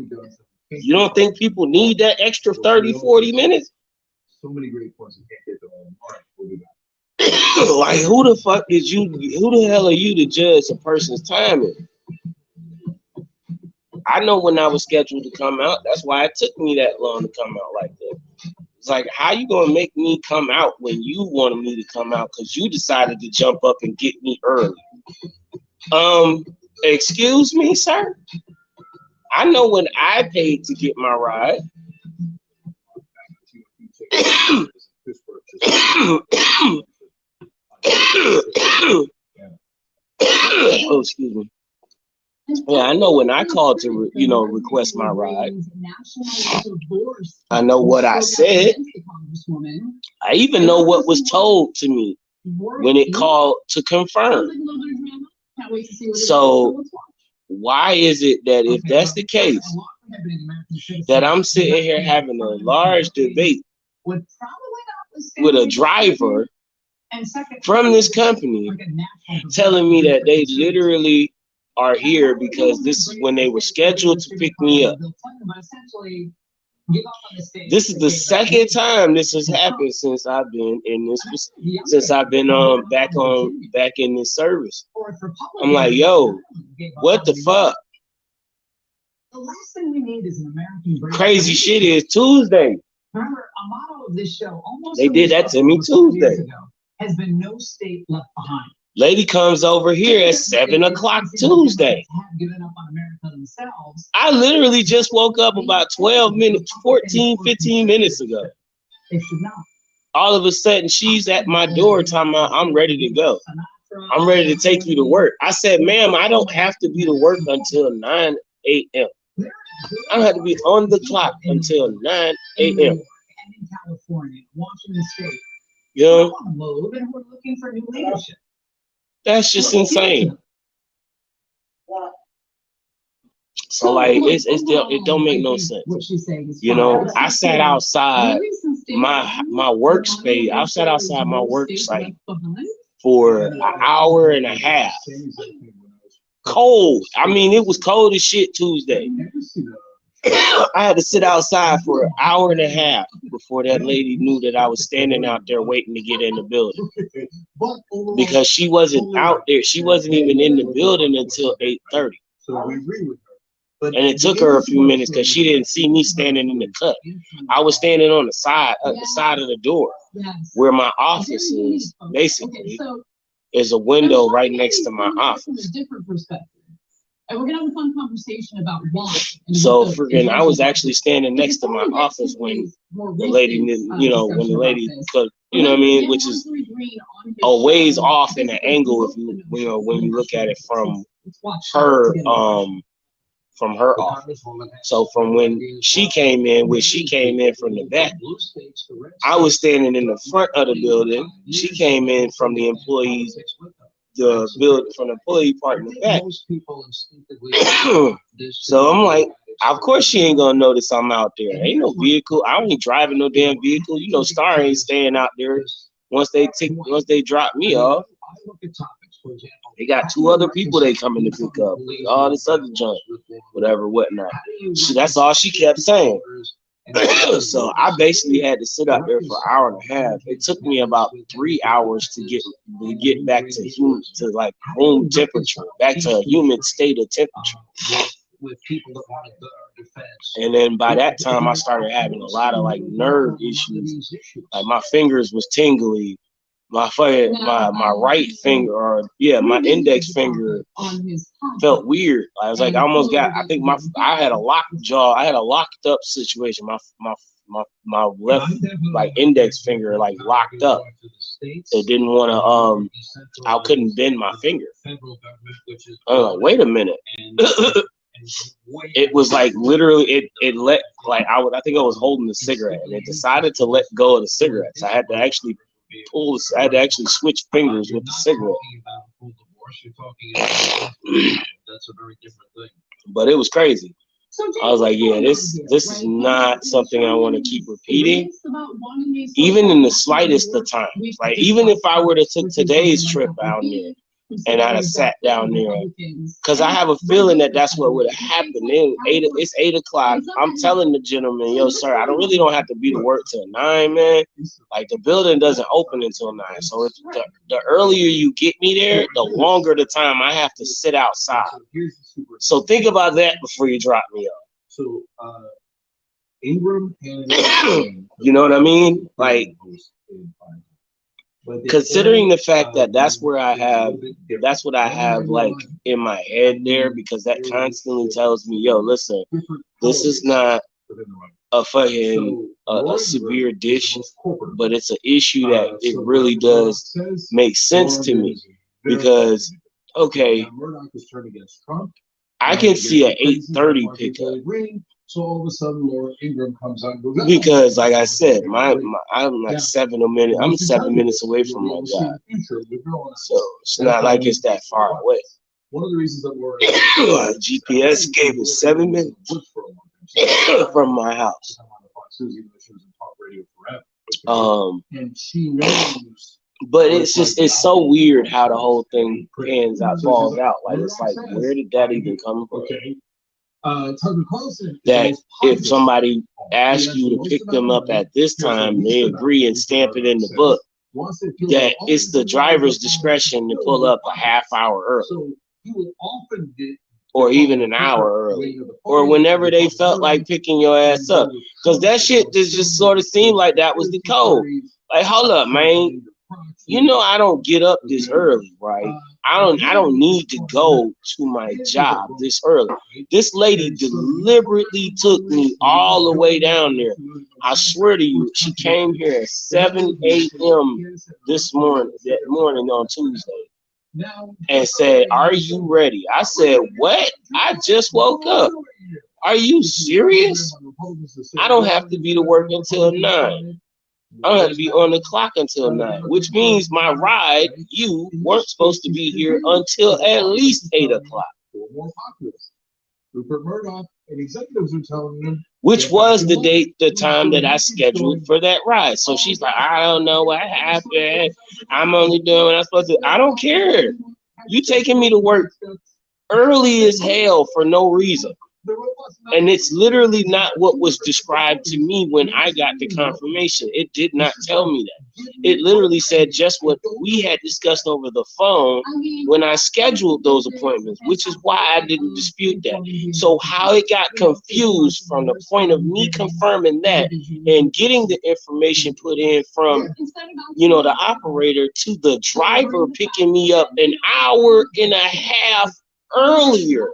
[SPEAKER 1] You don't think people need that extra 30, 40 minutes?
[SPEAKER 2] So many great points. You can't get them all. All right, we'll do that.
[SPEAKER 1] Like, who the hell are you to judge a person's timing? I know when I was scheduled to come out. That's why it took me that long to come out like that. It's like, how you gonna make me come out when you wanted me to come out because you decided to jump up and get me early? Excuse me, sir? I know when I paid to get my ride. Oh, excuse me. Yeah, I know when I called to, request my ride. I know what I said. I even know what was told to me when it called to confirm. So why is it that if that's the case, that I'm sitting here having a large debate with a driver from this company telling me that they literally are here because this is when they were scheduled to pick me up. This is the second time this has happened since I've been in this, back in this service. I'm like, yo, what the fuck?
[SPEAKER 4] The last thing we need is an American break.
[SPEAKER 1] Crazy shit is Tuesday.
[SPEAKER 4] Remember, a motto of this show almost
[SPEAKER 1] they did that to me Tuesday.
[SPEAKER 4] Has been no state left behind.
[SPEAKER 1] Lady comes over here at 7 o'clock Tuesday.
[SPEAKER 4] Have given up on America themselves.
[SPEAKER 1] I literally just woke up about 15 minutes ago.
[SPEAKER 4] They should not.
[SPEAKER 1] All of a sudden, she's at my door talking about, I'm ready to go. I'm ready to take you to work. I said, ma'am, I don't have to be to work until 9 a.m. I don't have to be on the clock until 9 a.m.
[SPEAKER 4] In California, Washington State.
[SPEAKER 1] Yeah.
[SPEAKER 4] Move, and we're looking for new leadership.
[SPEAKER 1] That's just insane. So like it don't make no sense. I sat outside my workspace. I sat outside my work site for an hour and a half. Cold. I mean, it was cold as shit Tuesday. I had to sit outside for an hour and a half before that lady knew that I was standing out there waiting to get in the building. Because she wasn't out there. She wasn't even in the building until 8:30.
[SPEAKER 2] So we agree with her.
[SPEAKER 1] And it took her a few minutes because she didn't see me standing in the cut. I was standing on the side of the door where my office is. Basically, is a window right next to my office.
[SPEAKER 4] From a different perspective. And we're gonna have a fun conversation about why.
[SPEAKER 1] So freaking, I was actually standing next to my office when the lady, you know, when the lady could, you know what I mean, which is a ways off in the angle if you know, when you look at it from her office. So from when she came in, from the back, I was standing in the front of the building. She came in from the employee part in the back. So I'm like, of course she ain't gonna notice I'm out there. Ain't no vehicle. I ain't driving no damn vehicle. You know, Star ain't staying out there once they drop me off. They got 2 other people they coming to pick up. All this other junk, whatever, whatnot. That's all she kept saying. So I basically had to sit out there for an hour and a half. It took me about 3 hours to get back to room temperature, back to a humid state of temperature. And then by that time, I started having a lot of like nerve issues. Like my fingers was tingly. My right finger, my index finger felt weird. I was like, I almost got. I think I had a locked jaw. I had a locked up situation. My left like index finger like locked up. It didn't want to. I couldn't bend my finger. I was like, wait a minute. It was like literally it let like I think I was holding a cigarette and it decided to let go of the cigarettes. I had to actually switch fingers with the cigarette.
[SPEAKER 2] That's a very different thing.
[SPEAKER 1] But it was crazy. I was like, yeah, this is not something I want to keep repeating, even in the slightest of times. Like even if I were to took today's trip down there and I'd have sat down there, because I have a feeling that that's what would have happened. It's 8 o'clock. I'm telling the gentleman, yo, sir, I really don't have to be to work till 9, man. Like the building doesn't open until 9. So if the earlier you get me there, the longer the time I have to sit outside. So think about that before you drop me off.
[SPEAKER 2] So Ingram and
[SPEAKER 1] you know what I mean? Like, considering the fact that that's what I have like in my head there, because that constantly tells me, yo, listen, this is not a fucking a severe dish, but it's an issue that it really does make sense to me, because okay, I can see an 8:30 pickup.
[SPEAKER 2] So all of a sudden, Laura Ingram comes on.
[SPEAKER 1] Because, like I said, I'm like 7 minutes. I'm 7 minutes away from my job, so it's not like it's that far away.
[SPEAKER 2] One of the reasons that Laura
[SPEAKER 1] GPS gave us 7 minutes from my house.
[SPEAKER 2] And she knows.
[SPEAKER 1] But it's so weird how the whole thing falls out. Like it's like, where did that even come from? That if somebody asks you to pick them up at this time, they agree and stamp it in the book that it's the driver's discretion to pull up a half hour early, or even an hour early, or whenever they felt like picking your ass up. Because that shit just sort of seemed like that was the code. Like, hold up, man. You know I don't get up this early, right? I don't need to go to my job this early. This lady deliberately took me all the way down there. I swear to you, she came here at 7 a.m. that morning on Tuesday and said, "Are you ready?" I said, "What? I just woke up. Are you serious? I don't have to be to work until 9. I don't have to be on the clock until 9, which means my ride, you weren't supposed to be here until at least 8 o'clock.
[SPEAKER 2] Rupert Murdoch and executives are telling them,
[SPEAKER 1] which was the time that I scheduled for that ride. So she's like, I don't know what happened. I'm only doing what I'm supposed to. I don't care. You taking me to work early as hell for no reason. And it's literally not what was described to me when I got the confirmation. It did not tell me that. It literally said just what we had discussed over the phone when I scheduled those appointments, which is why I didn't dispute that. So how it got confused from the point of me confirming that and getting the information put in from, the operator to the driver picking me up an hour and a half earlier.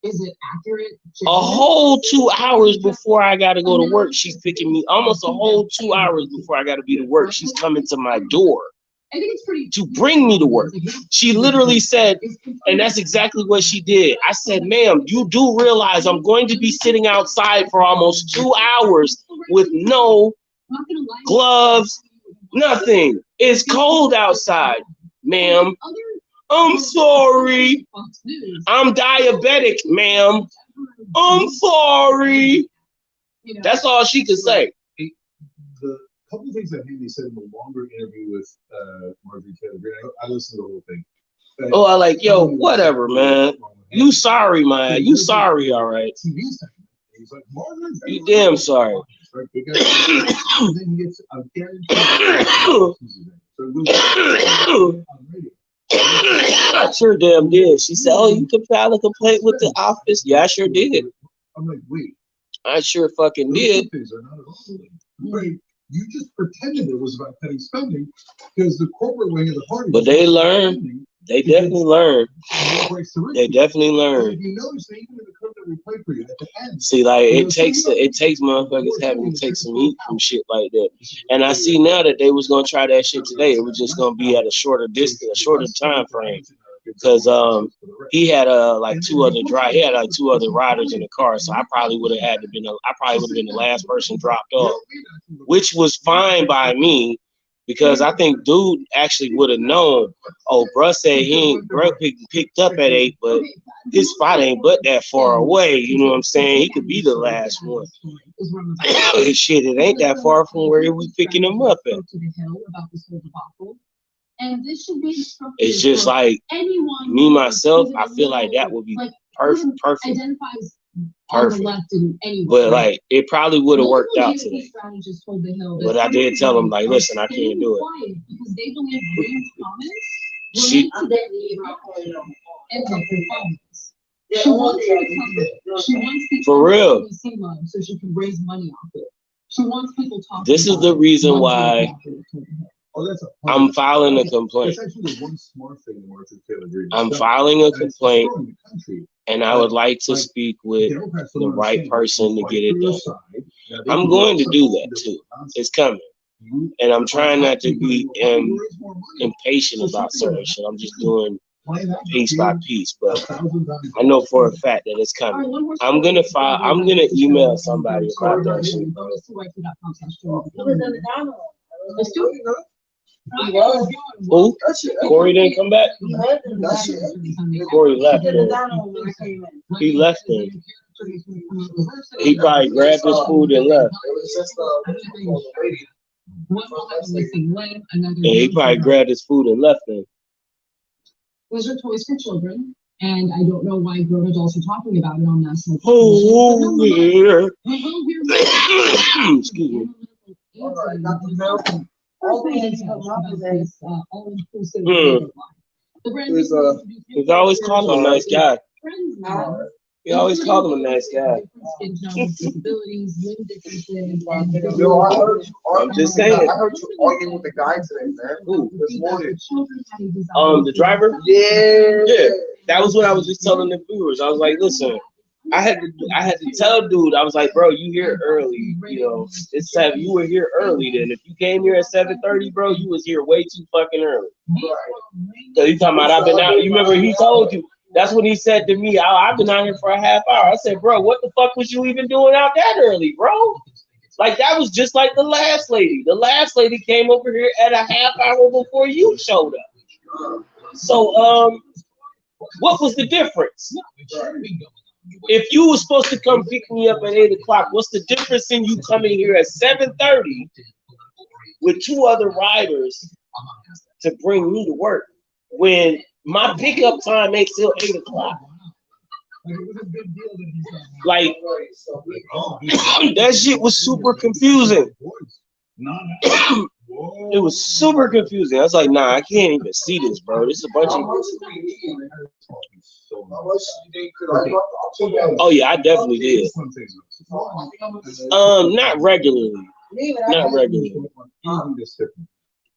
[SPEAKER 4] Is it accurate?
[SPEAKER 1] A whole 2 hours before I gotta go to work, she's picking me. Almost a whole 2 hours before I gotta be to work, she's coming to my door to bring me to work. She literally said, and that's exactly what she did. I said, ma'am, you do realize I'm going to be sitting outside for almost 2 hours with no gloves, nothing. It's cold outside, ma'am. I'm sorry. I'm diabetic, ma'am. I'm sorry. That's all she could say.
[SPEAKER 2] The couple of things that Haley said in the longer interview with Marjorie Taylor Greene, I listened to the whole thing.
[SPEAKER 1] Oh, I like, yo, whatever, man. You sorry, man. You sorry, all right. You damn sorry. I sure damn did. She said, oh, you can file a complaint with the office. Yeah, I sure did.
[SPEAKER 2] I'm like, wait.
[SPEAKER 1] I sure fucking did.
[SPEAKER 2] Right. You just pretended it was about petty spending because the corporate wing of the party.
[SPEAKER 1] But they learn. They definitely learn. They definitely learn.
[SPEAKER 2] If you notice, they even in the clip that we played for you at the end.
[SPEAKER 1] See, like it takes motherfuckers having to take some heat from shit like that. And I see now that they was gonna try that shit today. It was just gonna be at a shorter distance, a shorter time frame. Because he had two other riders in the car, so I probably would have been the last person dropped off, which was fine by me. Because I think dude actually would have known, oh, bruh said bruh picked up at 8, but his spot ain't but that far away. You know what I'm saying? He could be the last one. Shit, it ain't that far from where we picking him up at. It's just like me, myself, I feel like that would be perfect. Perfect. But like it probably would have worked out today. But I did tell him, like, listen, I can't do it. She for real.
[SPEAKER 4] So she can raise money off it. She wants people talking.
[SPEAKER 1] This is the reason why I'm filing a complaint. I'm filing a complaint, and I would like to speak with the right person to get it done. I'm going to do that too. It's coming. And I'm trying not to be impatient about certain shit. I'm just doing piece by piece, but I know for a fact that it's coming. I'm gonna email somebody about that shit. Who? Corey didn't come back? Corey left. He left then. He probably grabbed his food and left. And he probably grabbed his food and left then.
[SPEAKER 4] Those are toys for children, and I don't know why grown adults are talking about it on national
[SPEAKER 1] television. Excuse me. He's always called him a nice guy. He always called him a nice guy. I'm just saying.
[SPEAKER 6] I heard you arguing with the guy today, man.
[SPEAKER 1] Who?
[SPEAKER 6] This morning.
[SPEAKER 1] The driver? Yeah. That was what I was just telling the viewers. I was like, listen, I had to tell dude, I was like, bro, you here early. It's 7. You were here early then. If you came here at 7:30, bro, you was here way too fucking early. Cause he talking about I've been out. You remember he told you. That's what he said to me. I've been out here for a half hour. I said, bro, what the fuck was you even doing out that early, bro? Like, that was just like the last lady. The last lady came over here at a half hour before you showed up. So, what was the difference? If you were supposed to come pick me up at 8 o'clock, what's the difference in you coming here at 7:30 with 2 other riders to bring me to work when my pickup time ain't till 8 o'clock?
[SPEAKER 2] Like, it was a big deal that he's not.
[SPEAKER 1] Like
[SPEAKER 6] So we
[SPEAKER 1] that shit was super confusing.
[SPEAKER 2] Whoa.
[SPEAKER 1] It was super confusing. I was like, nah, I can't even see this, bro. This is a bunch
[SPEAKER 6] How
[SPEAKER 1] of.
[SPEAKER 6] much do we need? How much do you think? 'Cause I'll tell you.
[SPEAKER 1] Oh yeah, I definitely did. Not regularly. Not regularly.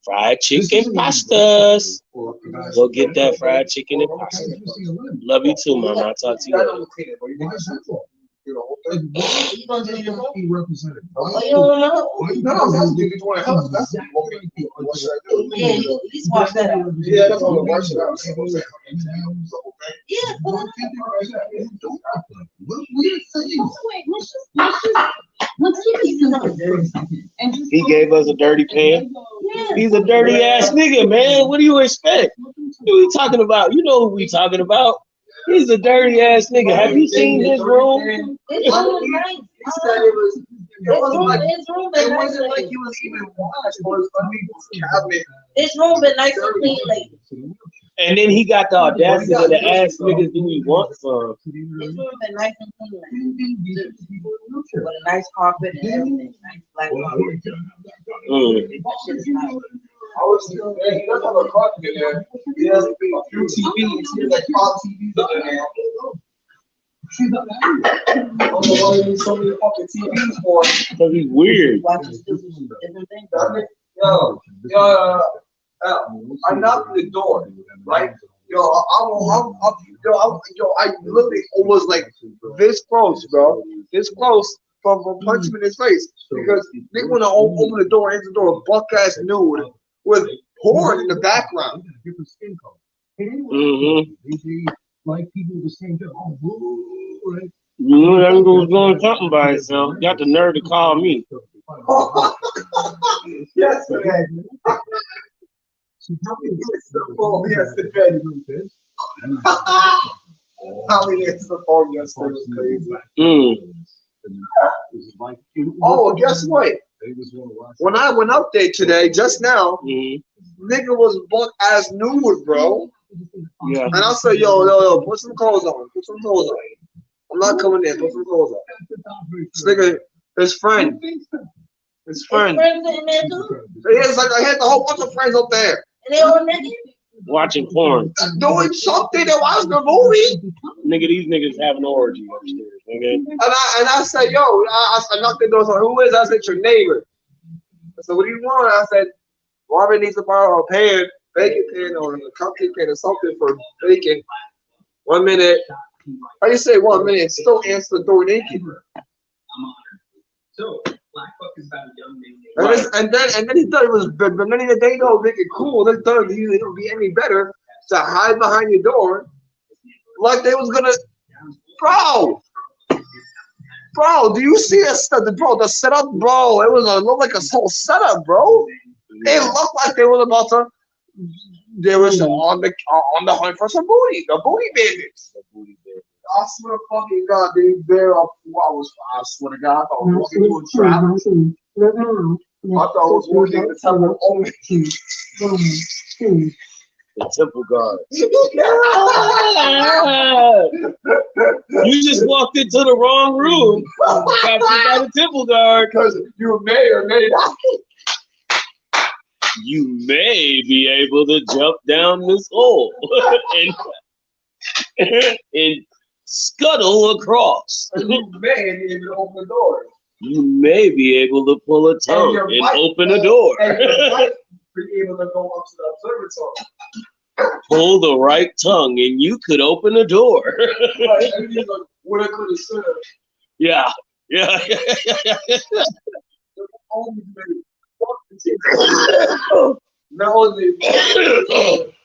[SPEAKER 1] Fried chicken pastas. Go get that fried chicken and pasta. Love you too, mama. I'll talk to you later.
[SPEAKER 2] Why is that for?
[SPEAKER 6] You know,
[SPEAKER 2] Like,
[SPEAKER 5] You gonna do it tomorrow?
[SPEAKER 2] be represented.
[SPEAKER 5] Oh, you don't know?
[SPEAKER 6] no, that's good. You want to help? That's what should I do?
[SPEAKER 5] Yeah, you at least watch that out.
[SPEAKER 6] Yeah, that's what I'm watching.
[SPEAKER 5] Yeah, put it
[SPEAKER 2] What weird things?
[SPEAKER 4] Wait, let's keep it simple for a second. And just
[SPEAKER 1] He gave us a dirty pan.
[SPEAKER 5] Yeah.
[SPEAKER 1] He's a dirty ass nigga, man. What do you expect? What are we talking about? You know who we talking about. He's a dirty ass nigga. Have you seen his room?
[SPEAKER 5] His room is nice.
[SPEAKER 6] He said it wasn't like
[SPEAKER 5] His room been
[SPEAKER 6] it
[SPEAKER 5] nice.
[SPEAKER 6] wasn't like he was even washed or his cabinet.
[SPEAKER 5] His room been nice and clean lately.
[SPEAKER 1] And then he got the audacity to ask niggas, do we want some?
[SPEAKER 5] His room been nice and clean lately. With a nice carpet and everything. Nice black carpet. That shit is nice.
[SPEAKER 6] I was he doesn't have a carpet in there. He has a few TVs. He has like 5 TVs in there. I don't know why he needs so many fucking TVs for.
[SPEAKER 1] Because he's weird.
[SPEAKER 5] Watching stupid different things.
[SPEAKER 6] Yo, I knocked on the door, right? I literally almost like this close, bro. This close from punching him in his face because they want to open the door, enter the door, buck ass nude with porn in the background.
[SPEAKER 2] Different skin color.
[SPEAKER 1] Mm-hmm.
[SPEAKER 2] Like people with the same color. Oh, whoa, right?
[SPEAKER 1] You knew that nigga was doing something by himself. Got the nerve to call me.
[SPEAKER 6] Yesterday. Yesterday. How he answered the phone yesterday was crazy. Oh, guess what? When I went up there today, just now, nigga was buck ass nude, bro.
[SPEAKER 1] Yeah.
[SPEAKER 6] And I said, yo, put some clothes on. Put some clothes on. I'm not coming in. Put some clothes on. This nigga, his friend. His friend.
[SPEAKER 5] Friends in there too?
[SPEAKER 6] He has like I had a whole bunch of friends up there.
[SPEAKER 5] And they all naked?
[SPEAKER 1] Watching porn.
[SPEAKER 6] Doing something that watched the movie.
[SPEAKER 1] Nigga, these niggas have an orgy upstairs, nigga.
[SPEAKER 6] And I said, yo, I knocked the door. So who is? I said, your neighbor. I said, what do you want? I said, Marvin needs to borrow a pan, bacon pan, or a cupcake pan or something for bacon. 1 minute. I just say 1 minute. Still answer the door naked.
[SPEAKER 7] So, Black Buck is about a young man.
[SPEAKER 6] And then he thought it was, but then they know make it cool. They thought it would be any better to hide behind your door, like they was gonna, bro. Do you see that? Bro, the setup, bro. It looked like a whole setup, bro. It looked like they was about to. They was on the hunt for some booty, the booty bandits. I swear to fucking God, they there up 2 hours. I swear to God, I thought I was walking into a trap. I thought I was walking into the temple only.
[SPEAKER 1] The temple guard. You just walked into the wrong room. Captured by the temple guard.
[SPEAKER 6] Because you may or may not.
[SPEAKER 1] You may be able to jump down this hole and scuttle across.
[SPEAKER 6] You may be able to open the door.
[SPEAKER 1] You may be able to pull a tongue and open a door.
[SPEAKER 6] And you might be able to go up to the observatory.
[SPEAKER 1] Pull the right tongue and you could open a door.
[SPEAKER 6] Right, and he's like, what I could have said.
[SPEAKER 1] Yeah.
[SPEAKER 6] Not only,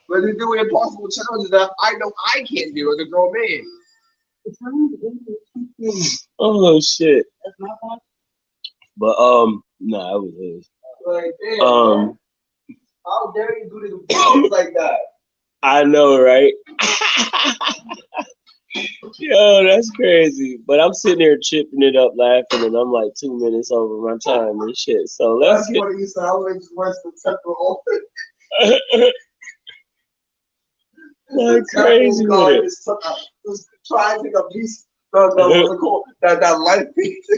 [SPEAKER 6] but they do impossible challenges that I know I can't do as a grown man.
[SPEAKER 1] Oh shit.
[SPEAKER 5] That's my fault.
[SPEAKER 1] But nah, it was his.
[SPEAKER 6] Like, damn, how dare you do this like that?
[SPEAKER 1] I know, right? Yo, that's crazy. But I'm sitting there chipping it up, laughing, and I'm like 2 minutes over my time and shit. So let's
[SPEAKER 6] That's
[SPEAKER 1] get.
[SPEAKER 6] what he said. I was just the temple open.
[SPEAKER 1] Like crazy with it.
[SPEAKER 6] Just try to take a piece. That life piece.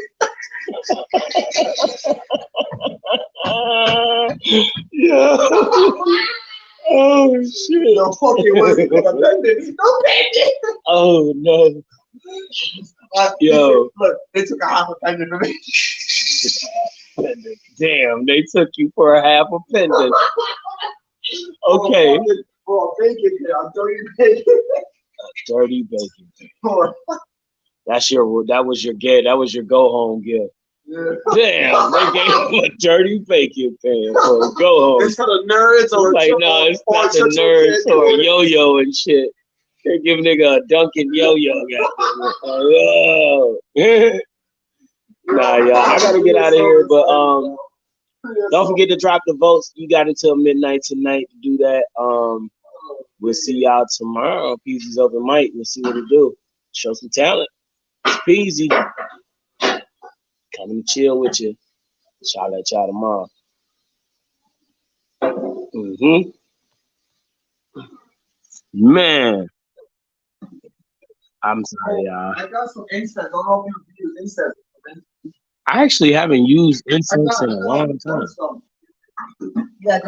[SPEAKER 1] Yeah. Oh shit.
[SPEAKER 6] The fucking was it gonna bend it? Don't bend it.
[SPEAKER 1] Oh no. Yo.
[SPEAKER 6] Look, they took a half a pendant from me.
[SPEAKER 1] Damn, they took you for a half a pendant. Okay.
[SPEAKER 6] For a bacon here, I'm dirty bacon.
[SPEAKER 1] Dirty bacon.
[SPEAKER 6] For
[SPEAKER 1] That was your gift. That was your go home gift.
[SPEAKER 6] yeah.
[SPEAKER 1] Damn, they gave him a dirty bacon pan for a go home.
[SPEAKER 6] It's for the nerds or
[SPEAKER 1] Like, no, it's not the nerds or a yo-yo and shit. They give nigga a Dunkin' yo-yo. Nah, y'all, I gotta get out of here, but don't forget to drop the votes. You got until midnight tonight to do that. We'll see y'all tomorrow. Peasy's open mic. We'll see what it do. Show some talent. It's Peasy. Coming to chill with you. Shout at y'all tomorrow. Man. I'm sorry, y'all.
[SPEAKER 6] I got some incense. I don't know if you use incense.
[SPEAKER 1] I actually haven't used incense in a long time.
[SPEAKER 5] Yeah,